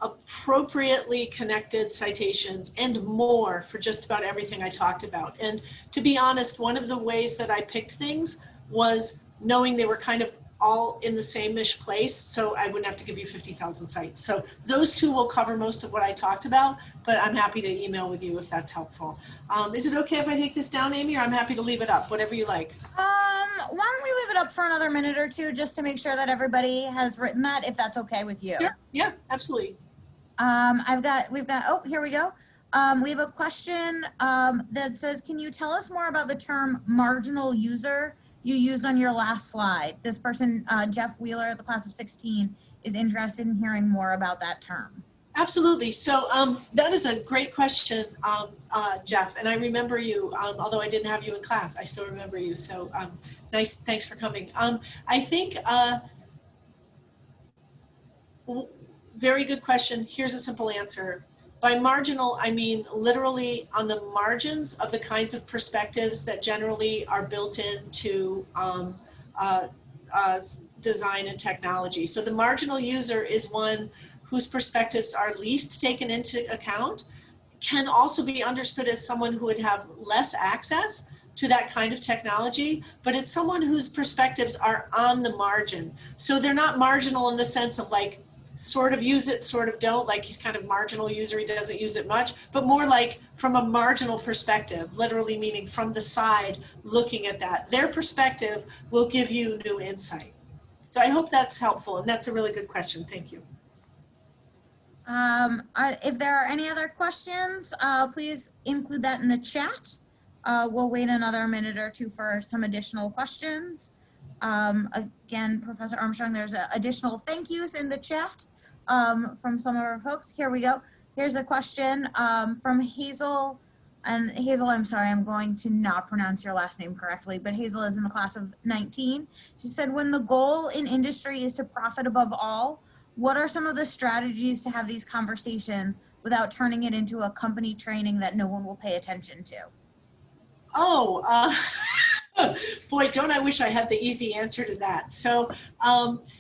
[SPEAKER 3] appropriately connected citations and more for just about everything I talked about. And to be honest, one of the ways that I picked things was knowing they were kind of all in the same-ish place, so I wouldn't have to give you 50,000 sites. So those two will cover most of what I talked about, but I'm happy to email with you if that's helpful. Is it okay if I take this down, Amy, or I'm happy to leave it up, whatever you like?
[SPEAKER 1] Why don't we leave it up for another minute or two just to make sure that everybody has written that, if that's okay with you?
[SPEAKER 3] Sure. Yeah, absolutely.
[SPEAKER 1] Oh, here we go. We have a question that says, can you tell us more about the term marginal user you used on your last slide? This person, Jeff Wheeler, the class of 16, is interested in hearing more about that term.
[SPEAKER 3] Absolutely. So that is a great question, Jeff. And I remember you, although I didn't have you in class, I still remember you. So nice. Thanks for coming. I think, very good question. Here's a simple answer. By marginal, I mean literally on the margins of the kinds of perspectives that generally are built into design and technology. So the marginal user is one whose perspectives are least taken into account, can also be understood as someone who would have less access to that kind of technology, but it's someone whose perspectives are on the margin. So they're not marginal in the sense of like, sort of use it, sort of don't, like he's kind of marginal user, he doesn't use it much, but more like from a marginal perspective, literally meaning from the side looking at that. Their perspective will give you new insight. So I hope that's helpful, and that's a really good question. Thank you.
[SPEAKER 1] If there are any other questions, please include that in the chat. We'll wait another minute or two for some additional questions. Again, Professor Armstrong, there's additional thank yous in the chat from some of our folks. Here we go. Here's a question from Hazel. And Hazel, I'm sorry, I'm going to not pronounce your last name correctly, but Hazel is in the class of 19. She said, when the goal in industry is to profit above all, what are some of the strategies to have these conversations without turning it into a company training that no one will pay attention to?
[SPEAKER 3] Oh, boy, don't I wish I had the easy answer to that. So,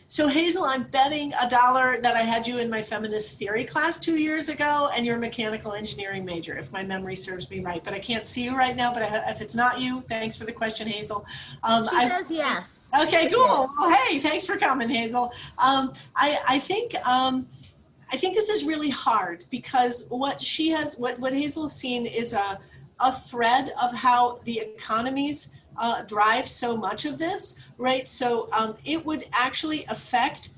[SPEAKER 3] so Hazel, I'm betting $1 that I had you in my feminist theory class 2 years ago, and you're a mechanical engineering major, if my memory serves me right. But I can't see you right now, but if it's not you, thanks for the question, Hazel.
[SPEAKER 1] She says yes.
[SPEAKER 3] Okay, cool. Well, hey, thanks for coming, Hazel. I think this is really hard because what Hazel has seen is a thread of how the economies drive so much of this, right? So it would actually affect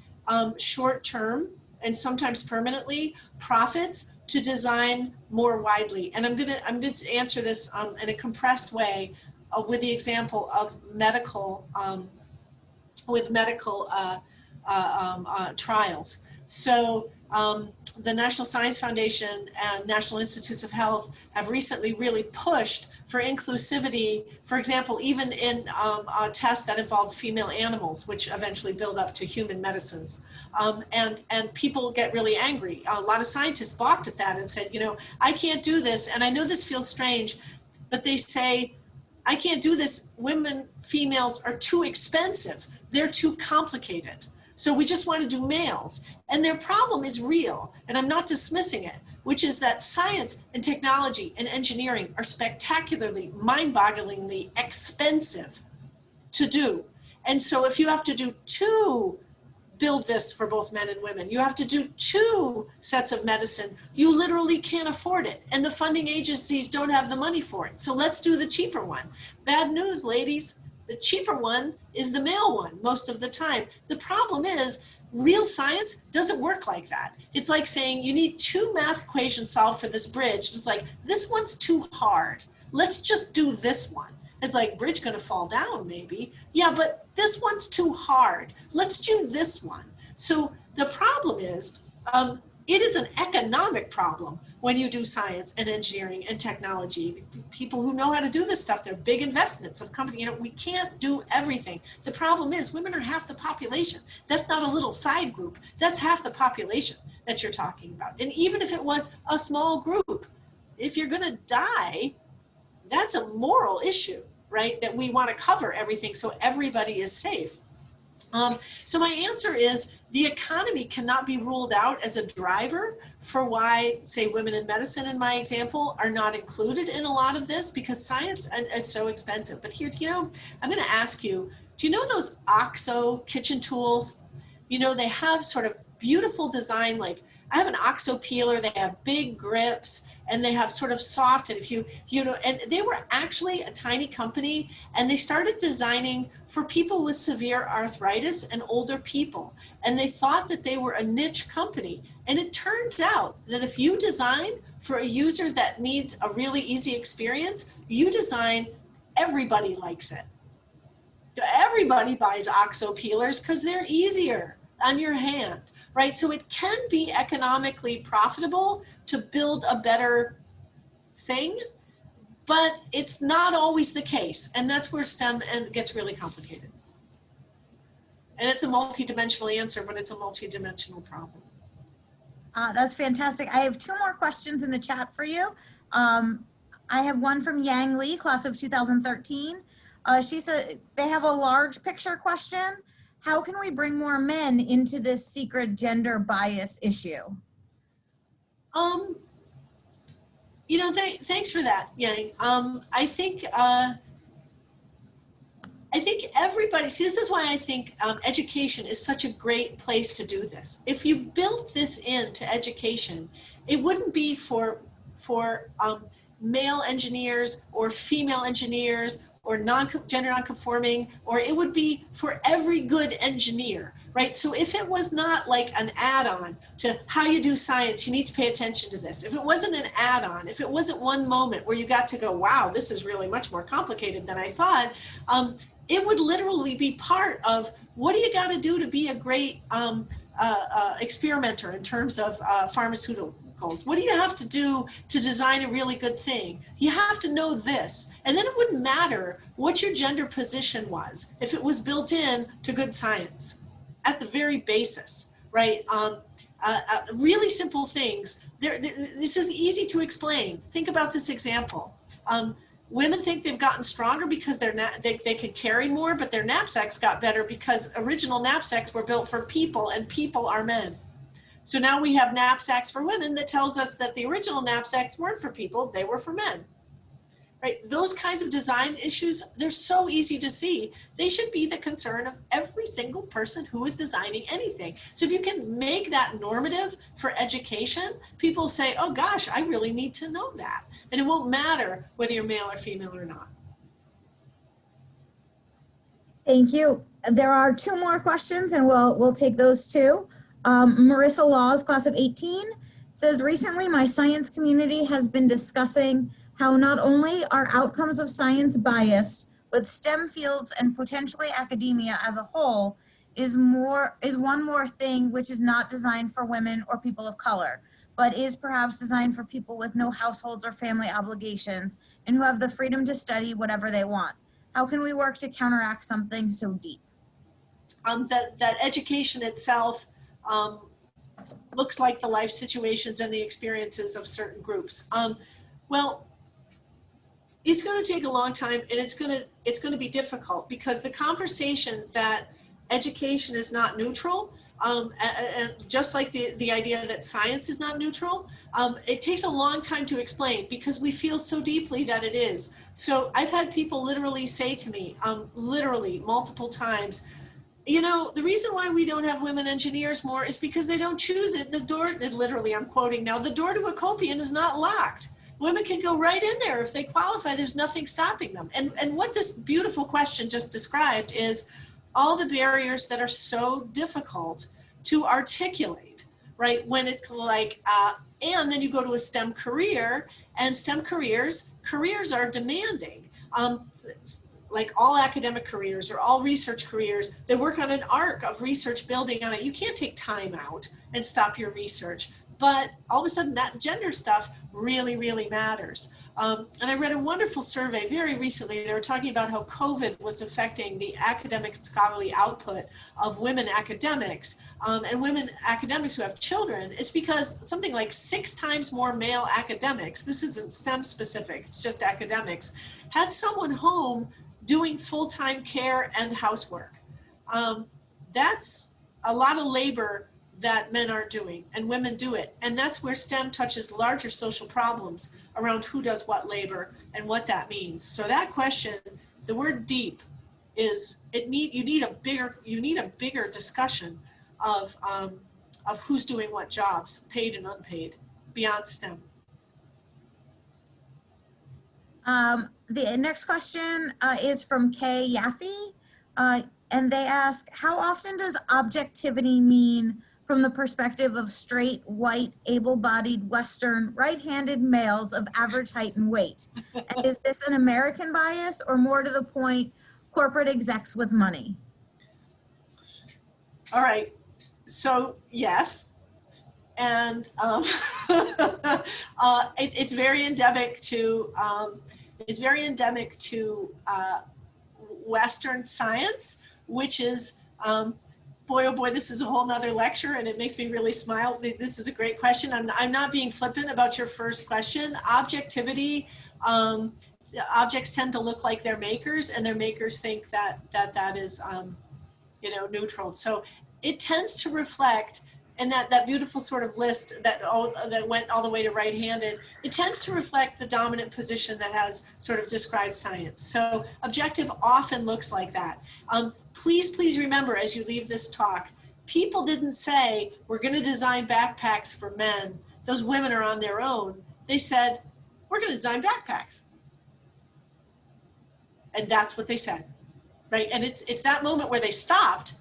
[SPEAKER 3] short-term and sometimes permanently profits to design more widely. And I'm gonna answer this in a compressed way with the example of medical trials. So the National Science Foundation and National Institutes of Health have recently really pushed for inclusivity, for example, even in tests that involve female animals, which eventually build up to human medicines. And people get really angry. A lot of scientists balked at that and said, you know, I can't do this. And I know this feels strange, but they say, I can't do this. Women, females are too expensive. They're too complicated. So we just want to do males. And their problem is real, and I'm not dismissing it, which is that science and technology and engineering are spectacularly, mind-bogglingly expensive to do. And so if you have to do build this for both men and women, you have to do 2 sets of medicine, you literally can't afford it. And the funding agencies don't have the money for it. So let's do the cheaper one. Bad news, ladies. The cheaper one is the male one most of the time. The problem is real science doesn't work like that. It's like saying you need 2 math equations solved for this bridge. It's like, this one's too hard. Let's just do this one. It's like, bridge gonna fall down maybe. Yeah, but this one's too hard. Let's do this one. So the problem is, it is an economic problem when you do science and engineering and technology. People who know how to do this stuff, they're big investments of company. You know, we can't do everything. The problem is women are half the population. That's not a little side group. That's half the population that you're talking about. And even if it was a small group, if you're gonna die, that's a moral issue, right? That we wanna cover everything so everybody is safe. So my answer is the economy cannot be ruled out as a driver for why, say, women in medicine, in my example, are not included in a lot of this, because science is so expensive. But here, you know, I'm going to ask you, do you know those OXO kitchen tools? You know, they have sort of beautiful design, like I have an OXO peeler, they have big grips, and they have sort of soft, and if you know, and they were actually a tiny company, and they started designing for people with severe arthritis and older people. And they thought that they were a niche company. And it turns out that if you design for a user that needs a really easy experience, you design, everybody likes it. Everybody buys OXO peelers because they're easier on your hand, right? So it can be economically profitable to build a better thing, but it's not always the case. And that's where STEM gets really complicated. And it's a multi-dimensional answer, but it's a multi-dimensional problem.
[SPEAKER 1] That's fantastic. I have 2 more questions in the chat for you. I have one from Yang Lee, class of 2013. She said they have a large picture question. How can we bring more men into this secret gender bias issue?
[SPEAKER 3] You know, thanks for that, Yang. I think everybody, see, this is why I think education is such a great place to do this. If you built this into education, it wouldn't be for male engineers or female engineers or gender nonconforming, or it would be for every good engineer, right? So if it was not like an add-on to how you do science, you need to pay attention to this. If it wasn't an add-on, if it wasn't one moment where you got to go, wow, this is really much more complicated than I thought, it would literally be part of what do you got to do to be a great experimenter in terms of pharmaceuticals? What do you have to do to design a really good thing? You have to know this. And then it wouldn't matter what your gender position was if it was built in to good science at the very basis, right? Really simple things. This is easy to explain. Think about this example. Women think they've gotten stronger because they could carry more, but their knapsacks got better because original knapsacks were built for people, and people are men. So now we have knapsacks for women that tells us that the original knapsacks weren't for people, they were for men. Right? Those kinds of design issues, they're so easy to see. They should be the concern of every single person who is designing anything. So if you can make that normative for education, people say, oh gosh, I really need to know that. And it won't matter whether you're male or female or not.
[SPEAKER 1] Thank you. There are 2 more questions, and we'll take those 2. Marissa Laws, class of 18, says, recently my science community has been discussing how not only are outcomes of science biased, but STEM fields and potentially academia as a whole is one more thing which is not designed for women or people of color, but is perhaps designed for people with no households or family obligations and who have the freedom to study whatever they want. How can we work to counteract something so deep?
[SPEAKER 3] That education itself looks like the life situations and the experiences of certain groups. Well, it's going to take a long time, and it's going to be difficult, because the conversation that education is not neutral, just like the idea that science is not neutral, it takes a long time to explain because we feel so deeply that it is. So I've had people literally say to me, literally multiple times, you know, the reason why we don't have women engineers more is because they don't choose it. The door, literally I'm quoting now, the door to Acopian is not locked. Women can go right in there if they qualify. There's nothing stopping them. And what this beautiful question just described is all the barriers that are so difficult to articulate, right? When it's like, and then you go to a STEM career, and STEM careers are demanding. Like all academic careers or all research careers, they work on an arc of research building on it. You can't take time out and stop your research. But all of a sudden that gender stuff really, really matters. And I read a wonderful survey very recently. They were talking about how COVID was affecting the academic scholarly output of women academics and women academics who have children. It's because something like 6 times more male academics, this isn't STEM specific, it's just academics, had someone home doing full-time care and housework. That's a lot of labor that men are doing, and women do it. And that's where STEM touches larger social problems around who does what labor and what that means. So that question, the word deep, is you need a bigger discussion of who's doing what jobs, paid and unpaid, beyond STEM.
[SPEAKER 1] The next question is from Kay Yaffe, and they ask, how often does objectivity mean from the perspective of straight, white, able-bodied, Western, right-handed males of average height and weight? And is this an American bias or more to the point, corporate execs with money?
[SPEAKER 3] All right, so yes. And it's very endemic to Western science, which is, boy, oh boy, this is a whole nother lecture and it makes me really smile. This is a great question. I'm not being flippant about your first question. Objectivity, objects tend to look like their makers, and their makers think that is, neutral. So it tends to reflect, and that beautiful sort of list that went all the way to right-handed, it tends to reflect the dominant position that has sort of described science. So objective often looks like that. Please remember as you leave this talk, people didn't say, we're going to design backpacks for men. Those women are on their own. They said, we're going to design backpacks. And that's what they said, right? And it's that moment where they stopped.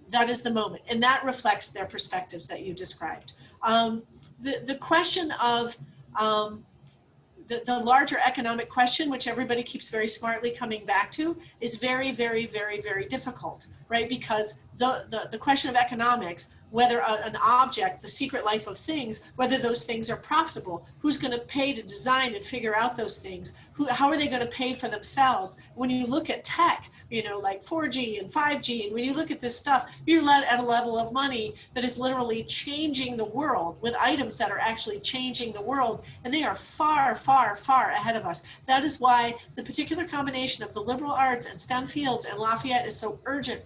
[SPEAKER 3] That is the moment, and that reflects their perspectives that you described. The question of the larger economic question, which everybody keeps very smartly coming back to, is very, very, very, very difficult, right? Because the question of economics, whether an object, the secret life of things, whether those things are profitable, who's going to pay to design and figure out those things, how are they going to pay for themselves? When you look at tech, like 4G and 5G, and when you look at this stuff, you're at a level of money that is literally changing the world with items that are actually changing the world, and they are far, far, far ahead of us. That is why the particular combination of the liberal arts and STEM fields and Lafayette is so urgent,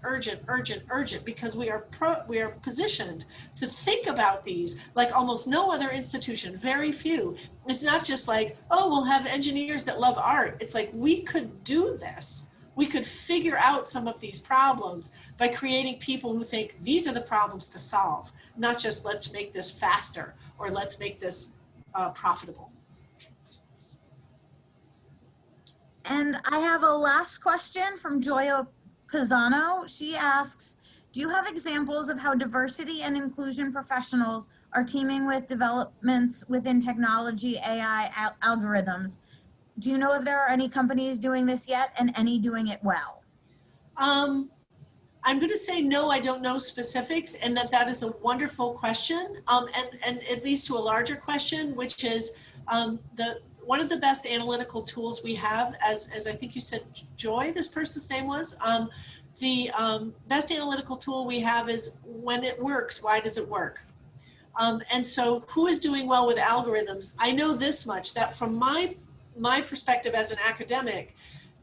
[SPEAKER 3] because we are positioned to think about these like almost no other institution, very few. It's not just like, oh, we'll have engineers that love art. It's like, we could do this. We could figure out some of these problems by creating people who think these are the problems to solve, not just let's make this faster or let's make this profitable.
[SPEAKER 1] And I have a last question from Joya Pisano. She asks, do you have examples of how diversity and inclusion professionals are teaming with developments within technology, AI, algorithms? Do you know if there are any companies doing this yet and any doing it well?
[SPEAKER 3] I'm going to say no, I don't know specifics, and that is a wonderful question, and it leads to a larger question, which is one of the best analytical tools we have, as I think you said, Joy, this person's name was, the best analytical tool we have is when it works, why does it work? And so who is doing well with algorithms? I know this much, that from my perspective as an academic,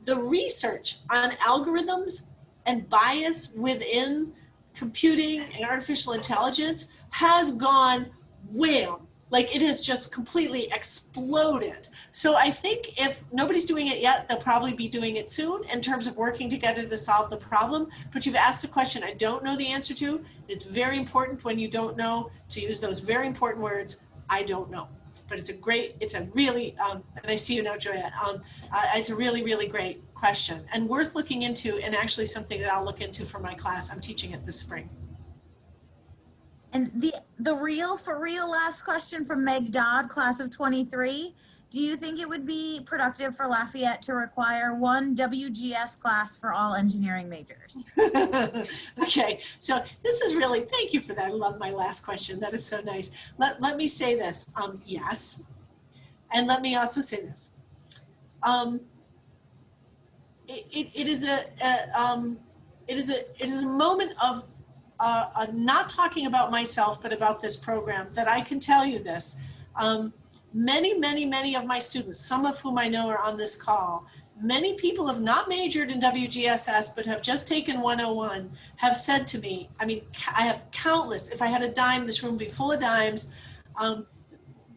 [SPEAKER 3] the research on algorithms and bias within computing and artificial intelligence has gone wham, like it has just completely exploded. So I think if nobody's doing it yet, they'll probably be doing it soon in terms of working together to solve the problem. But you've asked a question I don't know the answer to. It's very important when you don't know to use those very important words, I don't know. but it's a really, and I see you now, Joya, it's a really, really great question and worth looking into, and actually something that I'll look into for my class. I'm teaching it this spring.
[SPEAKER 1] And the real for real last question from Meg Dodd, class of 23. Do you think it would be productive for Lafayette to require one WGS class for all engineering majors?
[SPEAKER 3] Okay, so this is really, thank you for that. I love my last question. That is so nice. Let me say this, yes. And let me also say this. It is a moment of not talking about myself, but about this program, that I can tell you this. Many of my students, some of whom I know are on this call, many people have not majored in WGSS, but have just taken 101, have said to me, I mean, I have countless, if I had a dime, this room would be full of dimes.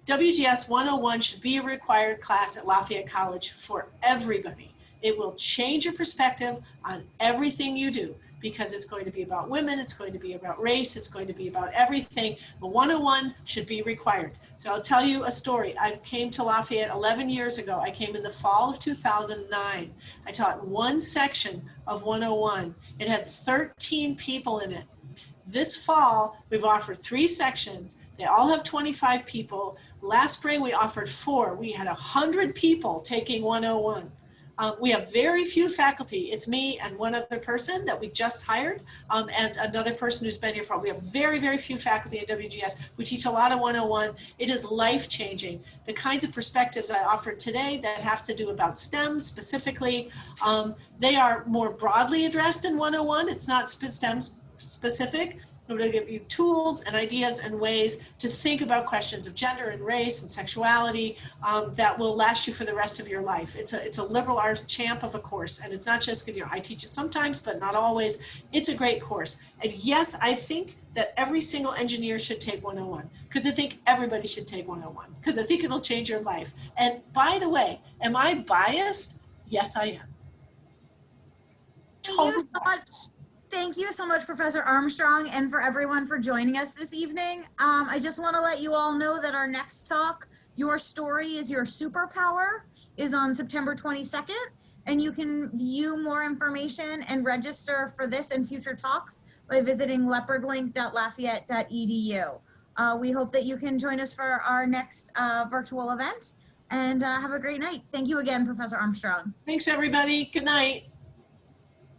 [SPEAKER 3] WGS 101 should be a required class at Lafayette College for everybody. It will change your perspective on everything you do, because it's going to be about women, it's going to be about race, it's going to be about everything. The 101 should be required. So I'll tell you a story. I came to Lafayette 11 years ago. I came in the fall of 2009. I taught one section of 101. It had 13 people in it. This fall, we've offered 3 sections. They all have 25 people. Last spring, we offered 4. We had 100 people taking 101. We have very few faculty. It's me and one other person that we just hired, and another person who's been here for. We have very few faculty at WGS. We teach a lot of 101. It is life-changing. The kinds of perspectives I offered today that have to do about STEM specifically, they are more broadly addressed in 101. It's not STEM specific. We're going to give you tools and ideas and ways to think about questions of gender and race and sexuality that will last you for the rest of your life. It's a liberal arts champ of a course, and it's not just because I teach it sometimes, but not always. It's a great course. And yes, I think that every single engineer should take 101, because I think everybody should take 101, because I think it'll change your life. And by the way, am I biased? Yes, I am.
[SPEAKER 1] Thank you so much. Thank you so much, Professor Armstrong, and for everyone for joining us this evening. I just want to let you all know that our next talk, Your Story is Your Superpower, is on September 22nd, and you can view more information and register for this and future talks by visiting leopardlink.lafayette.edu. We hope that you can join us for our next virtual event, and have a great night. Thank you again, Professor Armstrong.
[SPEAKER 3] Thanks, everybody. Good night.